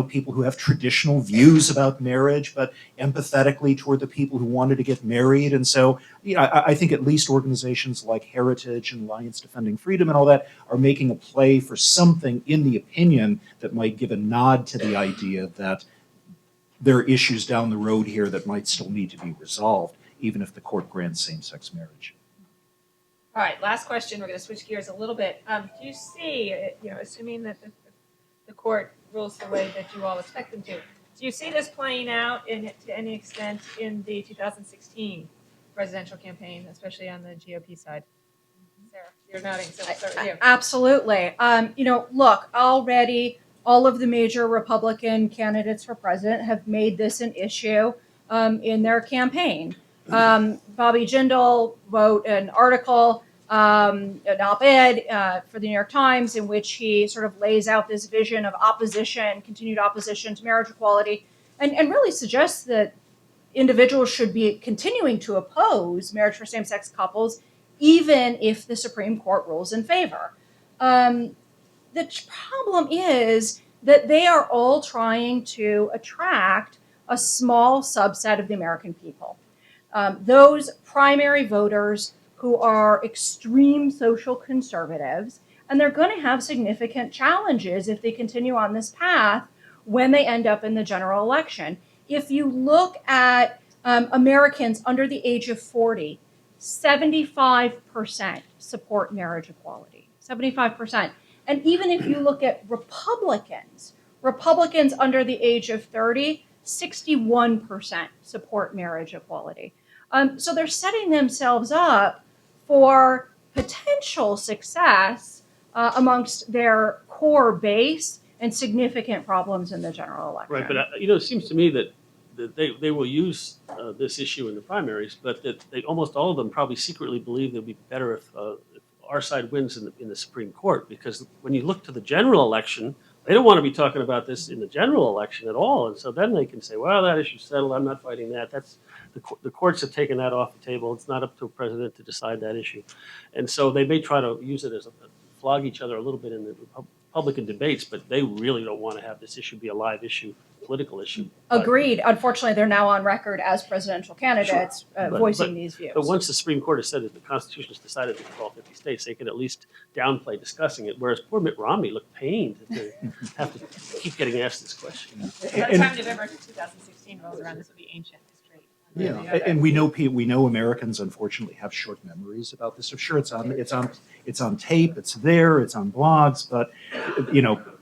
people who have traditional views about marriage, but empathetically toward the people who wanted to get married. And so, I think at least organizations like Heritage and Alliance Defending Freedom and all that are making a play for something in the opinion that might give a nod to the idea that there are issues down the road here that might still need to be resolved, even if the court grants same-sex marriage. All right, last question. We're going to switch gears a little bit. Do you see, assuming that the court rules the way that you all expect them to, do you see this playing out to any extent in the 2016 presidential campaign, especially on the GOP side? Sarah, you're nodding, so we'll start with you. Absolutely. Look, already all of the major Republican candidates for president have made this an issue in their campaign. Bobby Jindal wrote an article, an op-ed for the New York Times, in which he sort of lays out this vision of continued opposition to marriage equality, and really suggests that individuals should be continuing to oppose marriage for same-sex couples, even if the Supreme Court rules in favor. The problem is that they are all trying to attract a small subset of the American people. Those primary voters who are extreme social conservatives, and they're going to have significant challenges if they continue on this path when they end up in the general election. If you look at Americans under the age of 40, 75% support marriage equality, 75%. And even if you look at Republicans under the age of 30, 61% support marriage equality. So they're setting themselves up for potential success amongst their core base and significant problems in the general election. Right, but it seems to me that they will use this issue in the primaries, but that they almost all of them probably secretly believe it would be better if our side wins in the Supreme Court, because when you look to the general election, they don't want to be talking about this in the general election at all, and so then they can say, well, that issue's settled. I'm not fighting that. That's the courts have taken that off the table. It's not up to a president to decide that issue, and so they may try to use it as flog each other a little bit in the Republican debates, but they really don't want to have this issue be a live issue, political issue. Agreed. Unfortunately, they're now on record as presidential candidates voicing these views. But once the Supreme Court has said that the Constitution has decided to all 50 states, they can at least downplay discussing it, whereas poor Mitt Romney looked pained to have to keep getting asked this question. By the time November 2016 rolls around, this will be ancient history. Yeah, and we know Americans unfortunately have short memories about this. So sure, it's on tape, it's there, it's on blogs, but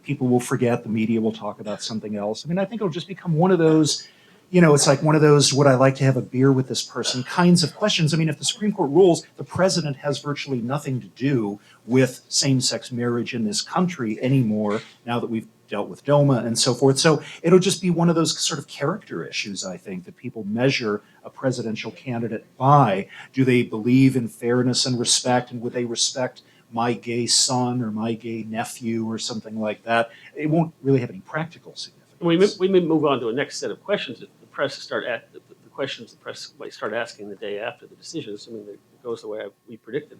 people will forget. The media will talk about something else. I mean, I think it'll just become one of those. It's like one of those, would I like to have a beer with this person kinds of questions. I mean, if the Supreme Court rules, the president has virtually nothing to do with same-sex marriage in this country anymore now that we've dealt with DOMA and so forth. So it'll just be one of those sort of character issues, I think, that people measure a presidential candidate by. Do they believe in fairness and respect, and would they respect my gay son or my gay nephew or something like that? It won't really have any practical significance. We may move on to a next set of questions that the press start at the questions the press might start asking the day after the decision, assuming that it goes the way we predicted.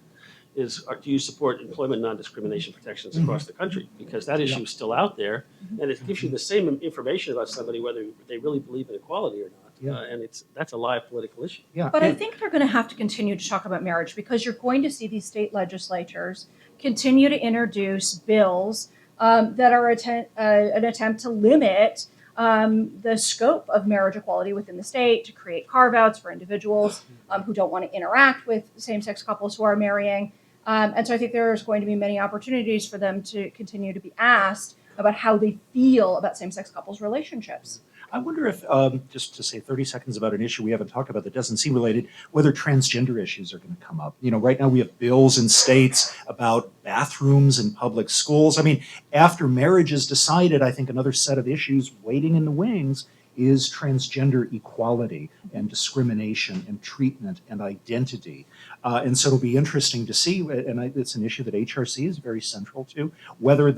Do you support employment non-discrimination protections across the country? Because that issue is still out there, and it gives you the same information about somebody whether they really believe in equality or not. And that's a live political issue. Yeah. But I think they're going to have to continue to talk about marriage, because you're going to see these state legislatures continue to introduce bills that are an attempt to limit the scope of marriage equality within the state, to create carve-outs for individuals who don't want to interact with same-sex couples who are marrying. And so I think there's going to be many opportunities for them to continue to be asked about how they feel about same-sex couples' relationships. I wonder if, just to say 30 seconds about an issue we haven't talked about that doesn't seem related, whether transgender issues are going to come up. Right now we have bills in states about bathrooms in public schools. I mean, after marriage is decided, I think another set of issues waiting in the wings is transgender equality and discrimination and treatment and identity. And so it'll be interesting to see, and it's an issue that HRC is very central to, whether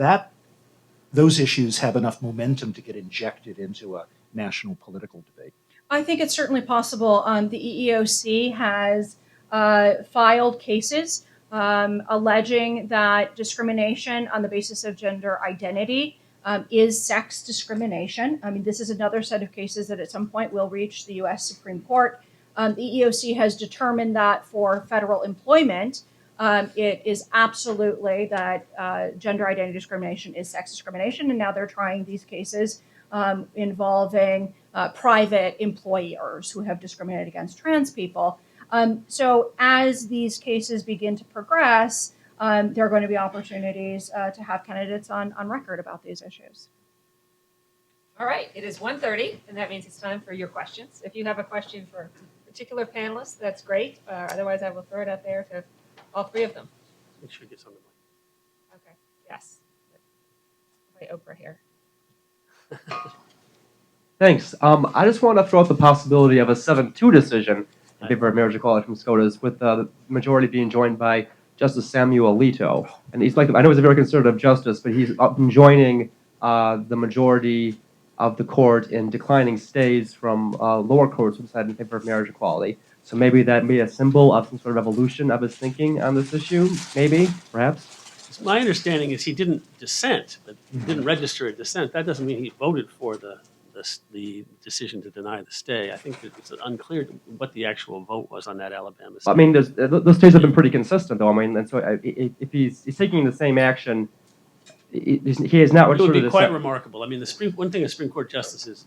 those issues have enough momentum to get injected into a national political debate. I think it's certainly possible. The EEOC has filed cases alleging that discrimination on the basis of gender identity is sex discrimination. I mean, this is another set of cases that at some point will reach the U.S. Supreme Court. The EEOC has determined that for federal employment, it is absolutely that gender identity discrimination is sex discrimination, and now they're trying these cases involving private employers who have discriminated against trans people. So as these cases begin to progress, there are going to be opportunities to have candidates on record about these issues. All right, it is 1:30, and that means it's time for your questions. If you have a question for a particular panelist, that's great. Otherwise, I will throw it out there to all three of them. Make sure you get something like Okay, yes. Play Oprah here. Thanks. I just want to throw out the possibility of a 7-2 decision in favor of marriage equality from SCOTUS, with the majority being joined by Justice Samuel Alito. And he's I know he's a very conservative justice, but he's joining the majority of the court in declining stays from lower courts who decided in favor of marriage equality. So maybe that made a symbol of some sort of evolution of his thinking on this issue, maybe, perhaps. My understanding is he didn't dissent, but he didn't register a dissent. That doesn't mean he voted for the decision to deny the stay. I think that it's unclear what the actual vote was on that Alabama stay. I mean, those stays have been pretty consistent, though. I mean, and so if he's taking the same action, he has not. It would be quite remarkable. I mean, one thing the Supreme Court justices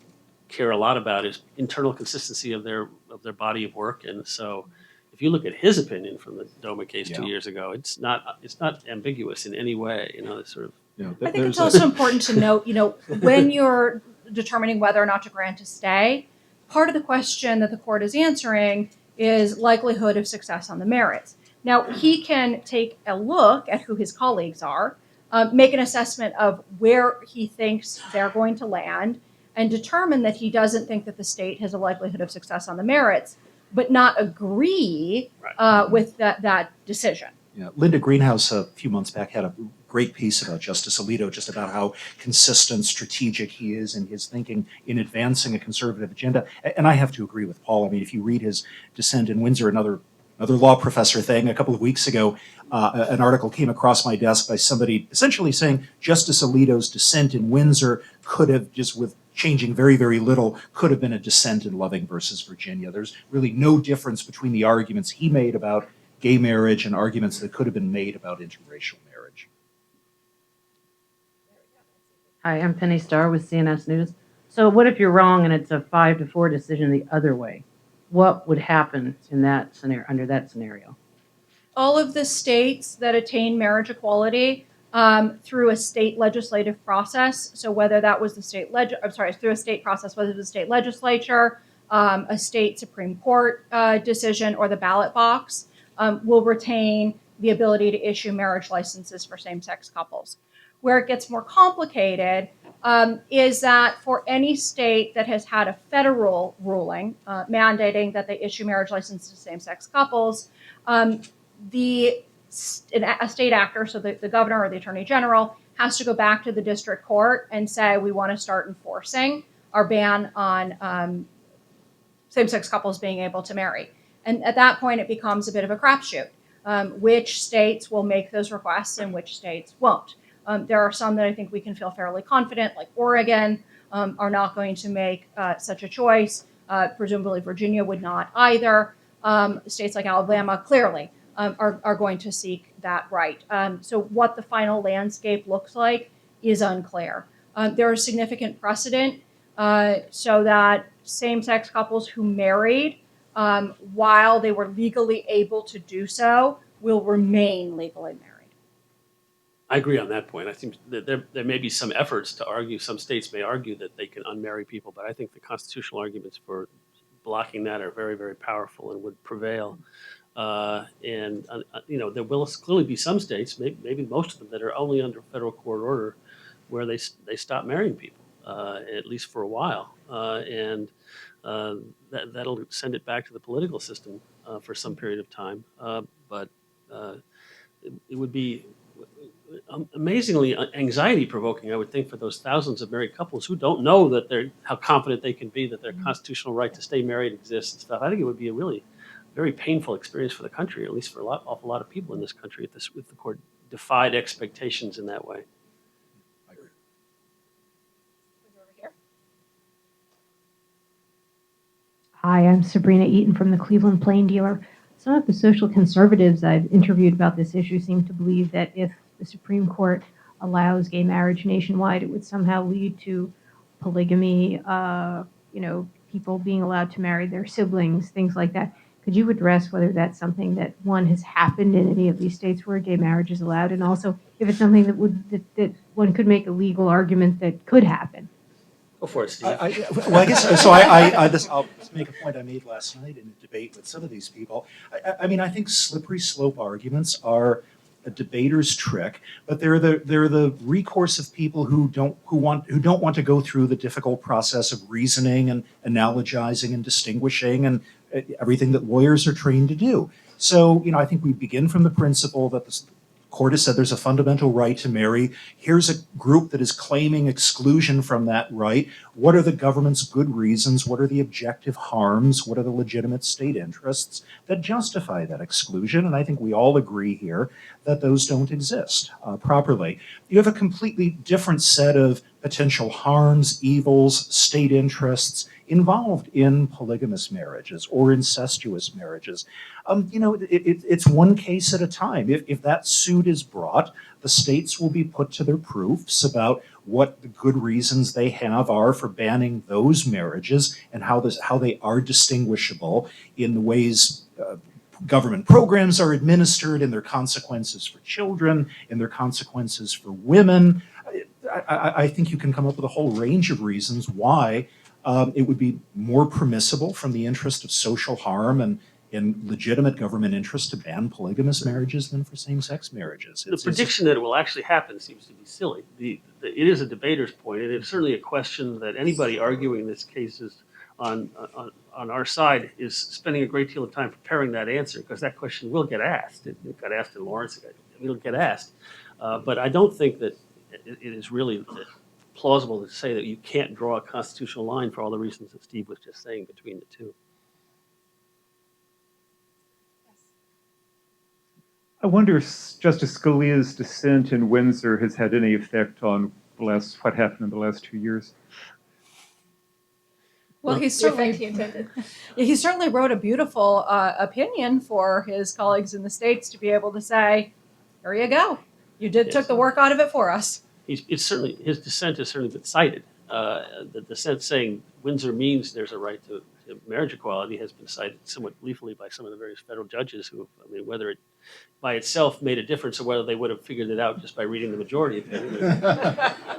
care a lot about is internal consistency of their body of work, and so if you look at his opinion from the DOMA case 2 years ago, it's not ambiguous in any way. It's sort of. I think it's also important to note, when you're determining whether or not to grant a stay, part of the question that the court is answering is likelihood of success on the merits. Now, he can take a look at who his colleagues are, make an assessment of where he thinks they're going to land, and determine that he doesn't think that the state has a likelihood of success on the merits, but not agree with that decision. Yeah, Linda Greenhouse a few months back had a great piece about Justice Alito, just about how consistent, strategic he is in his thinking in advancing a conservative agenda. And I have to agree with Paul. I mean, if you read his dissent in Windsor, another law professor thing, a couple of weeks ago, an article came across my desk by somebody essentially saying Justice Alito's dissent in Windsor could have, just with changing very, very little, could have been a dissent in Loving versus Virginia. There's really no difference between the arguments he made about gay marriage and arguments that could have been made about interracial marriage. Hi, I'm Penny Starr with CNS News. So what if you're wrong and it's a 5-4 decision the other way? What would happen in that scenario, under that scenario? All of the states that attain marriage equality through a state legislative process, so whether that was the through a state process, whether it was the state legislature, a state Supreme Court decision, or the ballot box, will retain the ability to issue marriage licenses for same-sex couples. Where it gets more complicated is that for any state that has had a federal ruling mandating that they issue marriage licenses to same-sex couples, a state actor, so the governor or the attorney general, has to go back to the district court and say, we want to start enforcing our ban on same-sex couples being able to marry. And at that point, it becomes a bit of a crapshoot. Which states will make those requests and which states won't. There are some that I think we can feel fairly confident, like Oregon, are not going to make such a choice. Presumably Virginia would not either. States like Alabama clearly are going to seek that right. So what the final landscape looks like is unclear. There is significant precedent so that same-sex couples who married while they were legally able to do so will remain legally married. I agree on that point. I think that there may be some efforts to argue, some states may argue that they can unmarry people, but I think the constitutional arguments for blocking that are very, very powerful and would prevail. You know, there will clearly be some states, maybe most of them, that are only under federal court order where they stop marrying people, at least for a while. That'll send it back to the political system for some period of time. But it would be amazingly anxiety-provoking, I would think, for those thousands of married couples who don't know that how confident they can be that their constitutional right to stay married exists and stuff. I think it would be a really very painful experience for the country, at least for awful lot of people in this country, if the court defied expectations in that way. I agree. Hi, I'm Sabrina Eaton from the Cleveland Plain Dealer. Some of the social conservatives I've interviewed about this issue seem to believe that if the Supreme Court allows gay marriage nationwide, it would somehow lead to polygamy, people being allowed to marry their siblings, things like that. Could you address whether that's something that, one, has happened in any of these states where gay marriage is allowed, and also if it's something that one could make a legal argument that could happen? Go for it, Steve. I guess so. I'll make a point I made last night in a debate with some of these people. I mean, I think slippery slope arguments are a debater's trick, but they're the recourse of people who don't want to go through the difficult process of reasoning and analogizing and distinguishing and everything that lawyers are trained to do. So, I think we begin from the principle that the court has said there's a fundamental right to marry. Here's a group that is claiming exclusion from that right. What are the government's good reasons? What are the objective harms? What are the legitimate state interests that justify that exclusion? And I think we all agree here that those don't exist properly. You have a completely different set of potential harms, evils, state interests involved in polygamous marriages or incestuous marriages. It's one case at a time. If that suit is brought, the states will be put to their proofs about what the good reasons they have are for banning those marriages and how they are distinguishable in the ways government programs are administered, in their consequences for children, in their consequences for women. I think you can come up with a whole range of reasons why it would be more permissible from the interest of social harm and in legitimate government interest to ban polygamous marriages than for same-sex marriages. The prediction that it will actually happen seems to be silly. It is a debater's point, and it's certainly a question that anybody arguing this case is on our side is spending a great deal of time preparing that answer, because that question will get asked. It got asked in Lawrence. It'll get asked. But I don't think that it is really plausible to say that you can't draw a constitutional line for all the reasons that Steve was just saying between the two. I wonder if Justice Scalia's dissent in Windsor has had any effect on what happened in the last 2 years. Well, he The effect certainly he intended. he certainly wrote a beautiful opinion for his colleagues in the states to be able to say, "Here you go, you took Yes. the work out of it for us." It's certainly, his dissent has certainly been cited. The dissent saying Windsor means there's a right to marriage equality has been cited somewhat gleefully by some of the various federal judges who, I mean, whether it by itself made a difference or whether they would have figured it out just by reading the majority opinion.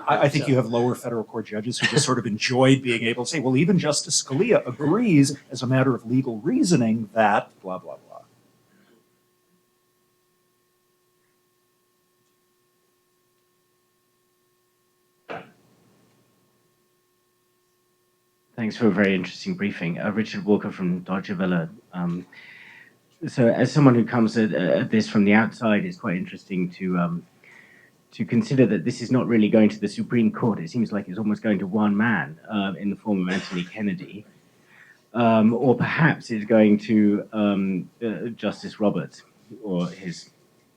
I think you have lower federal court judges who just sort of enjoyed being able to say, well, even Justice Scalia agrees as a matter of legal reasoning that blah, blah, blah. Thanks for a very interesting briefing. Richard Walker from Deutsche Welle. So as someone who comes at this from the outside, it's quite interesting to consider that this is not really going to the Supreme Court. It seems like it's almost going to one man in the form of Anthony Kennedy. Or perhaps it's going to Justice Roberts, or his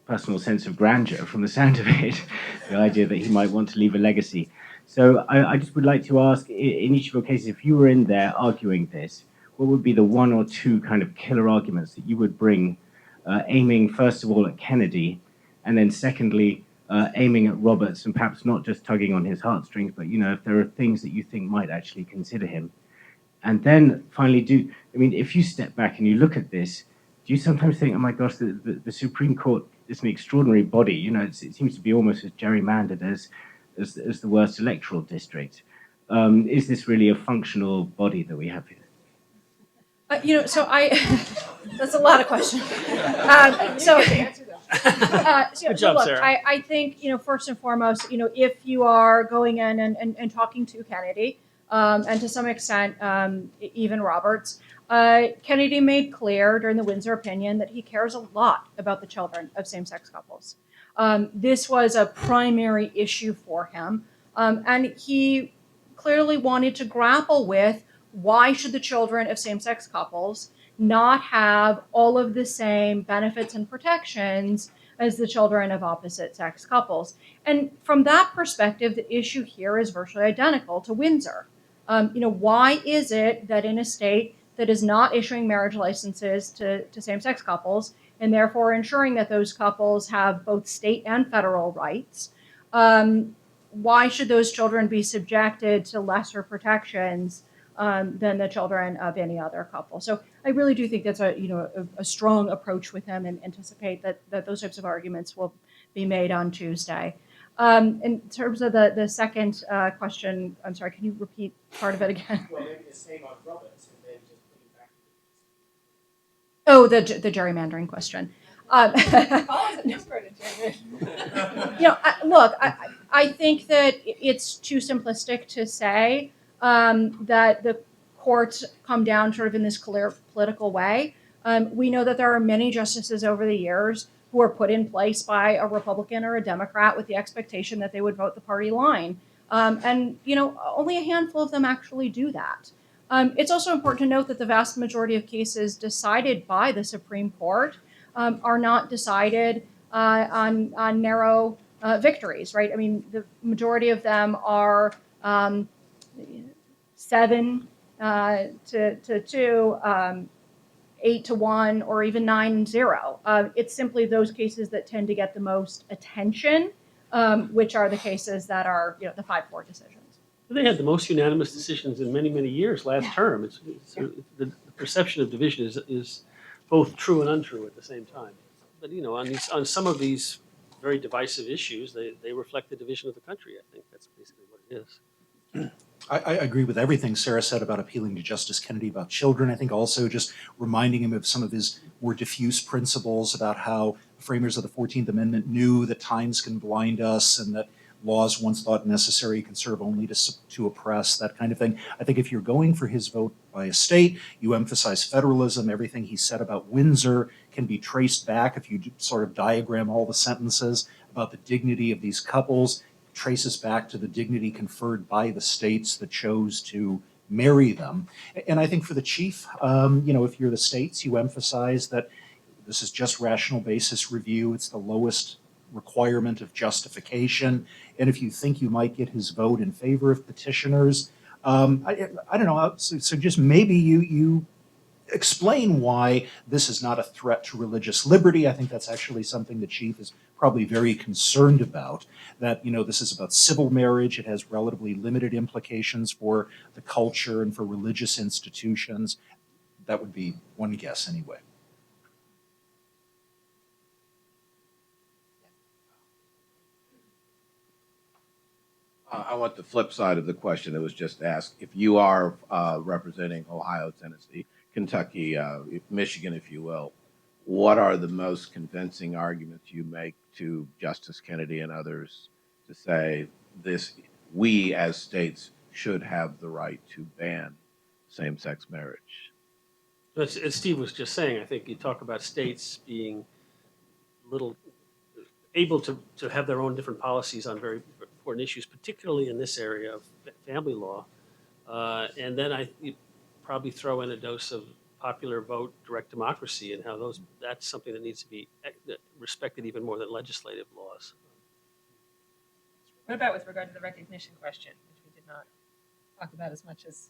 personal sense of grandeur from the sound of it, the idea that he might want to leave a legacy. So I just would like to ask, in each of your cases, if you were in there arguing this, what would be the one or two kind of killer arguments that you would bring, aiming first of all at Kennedy, and then secondly, aiming at Roberts, and perhaps not just tugging on his heartstrings, but, you know, if there are things that you think might actually consider him. And then finally, if you step back and you look at this, do you sometimes think, oh my gosh, the Supreme Court is an extraordinary body, you know, it seems to be almost as gerrymandered as the worst electoral district. Is this really a functional body that we have here? That's a lot of questions. Good job, look, Sarah. I think, first and foremost, if you are going in and talking to Kennedy, and to some extent, even Roberts, Kennedy made clear during the Windsor opinion that he cares a lot about the children of same-sex couples. This was a primary issue for him, and he clearly wanted to grapple with why should the children of same-sex couples not have all of the same benefits and protections as the children of opposite-sex couples. And from that perspective, the issue here is virtually identical to Windsor. Why is it that in a state that is not issuing marriage licenses to same-sex couples, and therefore ensuring that those couples have both state and federal rights, why should those children be subjected to lesser protections than the children of any other couple? So I really do think that's a strong approach with him, and anticipate that those types of arguments will be made on Tuesday. In terms of the second question, I'm sorry, can you repeat part of it again? Well, maybe the same on Roberts, and then just put it back. Oh, the gerrymandering question. Look, I think that it's too simplistic to say that the courts come down sort of in this clear political way. We know that there are many justices over the years who were put in place by a Republican or a Democrat with the expectation that they would vote the party line. And only a handful of them actually do that. It's also important to note that the vast majority of cases decided by the Supreme Court are not decided on narrow victories, right? I mean, the majority of them are 7 to 2, 8 to 1, or even 9-0. It's simply those cases that tend to get the most attention, which are the cases that are, the 5-4 decisions. They had the most unanimous decisions in many, many years last term. The perception of division is both true and untrue at the same time. But on some of these very divisive issues, they reflect the division of the country. I think that's basically what it is. I agree with everything Sarah said about appealing to Justice Kennedy about children. I think also just reminding him of some of his more diffuse principles about how the framers of the 14th Amendment knew that times can blind us and that laws once thought necessary can serve only to oppress, that kind of thing. I think if you're going for his vote by a state, you emphasize federalism. Everything he said about Windsor can be traced back if you sort of diagram all the sentences about the dignity of these couples, traces back to the dignity conferred by the states that chose to marry them. And I think for the chief, if you're the states, you emphasize that this is just rational basis review. It's the lowest requirement of justification. And if you think you might get his vote in favor of petitioners, I don't know. So just maybe you explain why this is not a threat to religious liberty. I think that's actually something the chief is probably very concerned about, that, this is about civil marriage. It has relatively limited implications for the culture and for religious institutions. That would be one guess anyway. I want the flip side of the question that was just asked. If you are representing Ohio, Tennessee, Kentucky, Michigan, if you will, what are the most convincing arguments you make to Justice Kennedy and others to say we as states should have the right to ban same-sex marriage? As Steve was just saying, I think you talk about states being able to have their own different policies on very important issues, particularly in this area of family law. And then you probably throw in a dose of popular vote, direct democracy, and how that's something that needs to be respected even more than legislative laws. What about with regard to the recognition question, which we did not talk about as much as?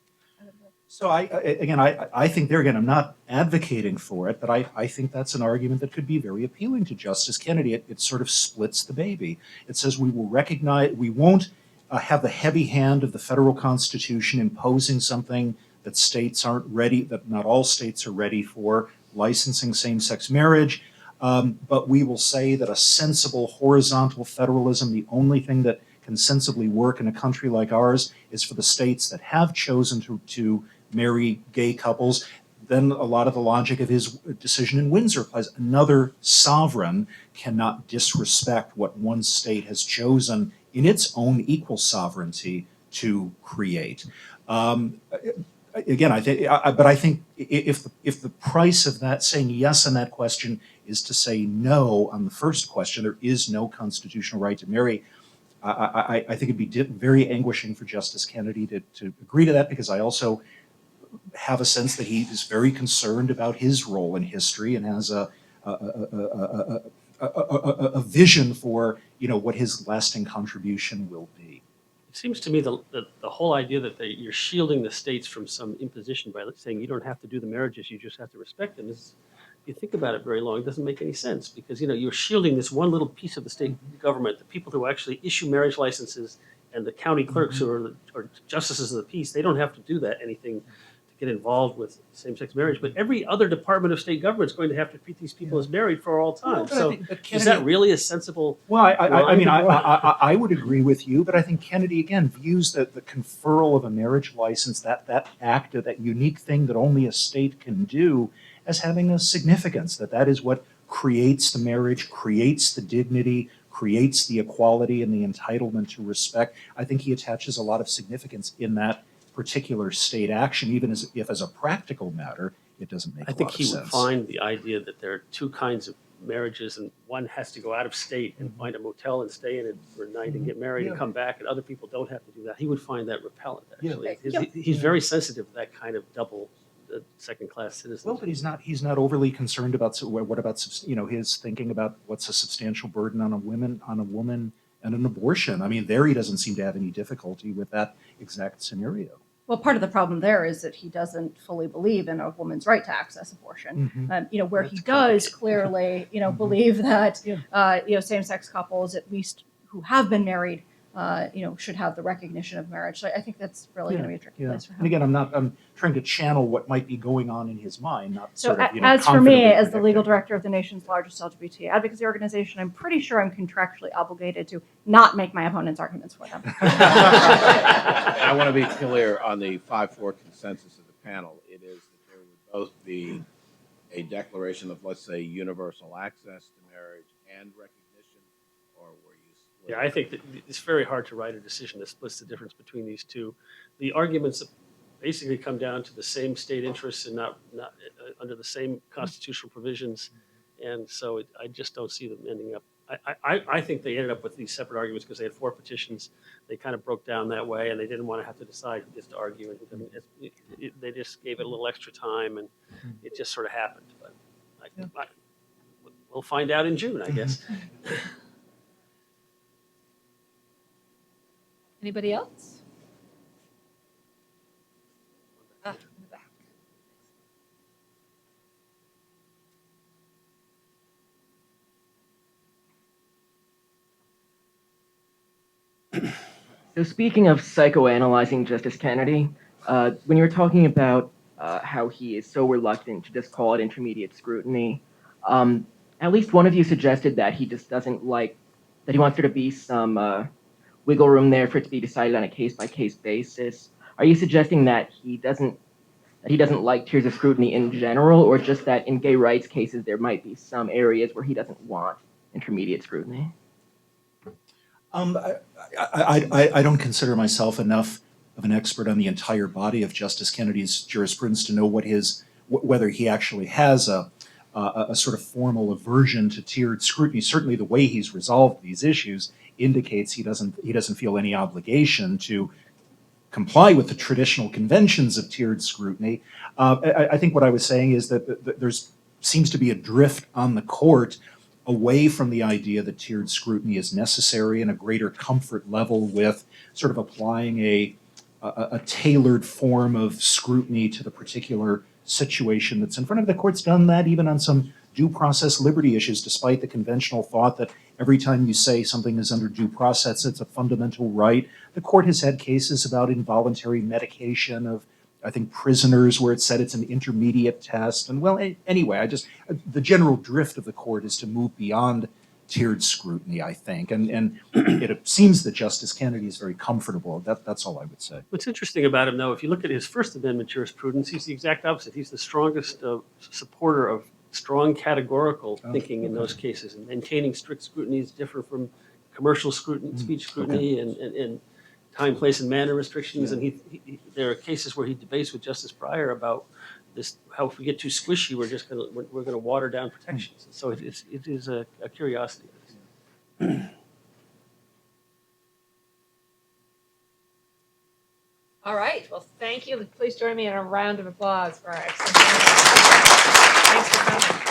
So I think there again, I'm not advocating for it, but I think that's an argument that could be very appealing to Justice Kennedy. It sort of splits the baby. It says we won't have the heavy hand of the federal Constitution imposing something that states aren't ready, that not all states are ready for, licensing same-sex marriage. But we will say that a sensible horizontal federalism, the only thing that can sensibly work in a country like ours, is for the states that have chosen to marry gay couples. Then a lot of the logic of his decision in Windsor applies. Another sovereign cannot disrespect what one state has chosen in its own equal sovereignty to create. Again, I think if the price of that, saying yes on that question, is to say no on the first question, there is no constitutional right to marry, I think it'd be very anguishing for Justice Kennedy to agree to that, because I also have a sense that he is very concerned about his role in history and has a vision for what his lasting contribution will be. It seems to me the whole idea that you're shielding the states from some imposition by saying you don't have to do the marriages, you just have to respect them, is, if you think about it very long, it doesn't make any sense, because you're shielding this one little piece of the state government, the people who actually issue marriage licenses and the county clerks who are justices of the peace. They don't have to do anything to get involved with same-sex marriage, but every other department of state government is going to have to treat these people as married for all time. So is that really a sensible? Well, I would agree with you, but I think Kennedy again views the conferral of a marriage license, that act, that unique thing that only a state can do, as having a significance, that is what creates the marriage, creates the dignity, creates the equality and the entitlement to respect. I think he attaches a lot of significance in that particular state action, even if as a practical matter, it doesn't make a lot of sense. I think he would find the idea that there are two kinds of marriages, and one has to go out of state and find a motel and stay in it for a night and get married and come back, and other people don't have to do that. He would find that repellent, actually. He's very sensitive to that kind of double second-class citizenship. Well, but he's not overly concerned about what about his thinking about what's a substantial burden on a woman and an abortion. I mean, there he doesn't seem to have any difficulty with that exact scenario. Well, part of the problem there is that he doesn't fully believe in a woman's right to access abortion. Where he does clearly, believe that, same-sex couples, at least who have been married, should have the recognition of marriage. So I think that's really going to be a tricky place for him. And again, I'm trying to channel what might be going on in his mind, not So sort of, as for me, confidently as the predicting. legal director of the nation's largest LGBT advocacy organization, I'm pretty sure I'm contractually obligated to not make my opponent's arguments for them. I want to be clear on the 5-4 consensus of the panel. It is that there would both be a declaration of, let's say, universal access to marriage and recognition, or were you split? Yeah, I think that it's very hard to write a decision that splits the difference between these two. The arguments basically come down to the same state interests and not under the same constitutional provisions, and so I just don't see them ending up. I think they ended up with these separate arguments because they had 4 petitions. They kind of broke down that way, and they didn't want to have to decide who gets to argue. And they just gave it a little extra time, and it just sort of happened. But we'll find out in June, I guess. Anybody else? In the back. So speaking of psychoanalyzing Justice Kennedy, when you were talking about how he is so reluctant to just call it intermediate scrutiny, at least one of you suggested that he just doesn't like, that he wants there to be some wiggle room there for it to be decided on a case-by-case basis. Are you suggesting that he doesn't like tiers of scrutiny in general, or just that in gay rights cases there might be some areas where he doesn't want intermediate scrutiny? I don't consider myself enough of an expert on the entire body of Justice Kennedy's jurisprudence to know whether he actually has a sort of formal aversion to tiered scrutiny. Certainly, the way he's resolved these issues indicates he doesn't feel any obligation to comply with the traditional conventions of tiered scrutiny. I think what I was saying is that there's seems to be a drift on the court away from the idea that tiered scrutiny is necessary and a greater comfort level with sort of applying a tailored form of scrutiny to the particular situation that's in front of the court's done that even on some due process liberty issues, despite the conventional thought that every time you say something is under due process, it's a fundamental right. The court has had cases about involuntary medication of, I think, prisoners where it said it's an intermediate test. And well, anyway, the general drift of the court is to move beyond tiered scrutiny, I think. And it seems that Justice Kennedy is very comfortable. That's all I would say. What's interesting about him, though, if you look at his First Amendment jurisprudence, he's the exact opposite. He's the strongest supporter of strong categorical thinking in those cases. And maintaining strict scrutiny is different from commercial scrutiny, speech scrutiny, and time, place, and manner restrictions. And there are cases where he debates with Justice Breyer about this: how if we get too squishy, we're going to water down protections. So it is a curiosity. All right. Well, thank you. Please join me in a round of applause for our excellent panel. Thanks for coming.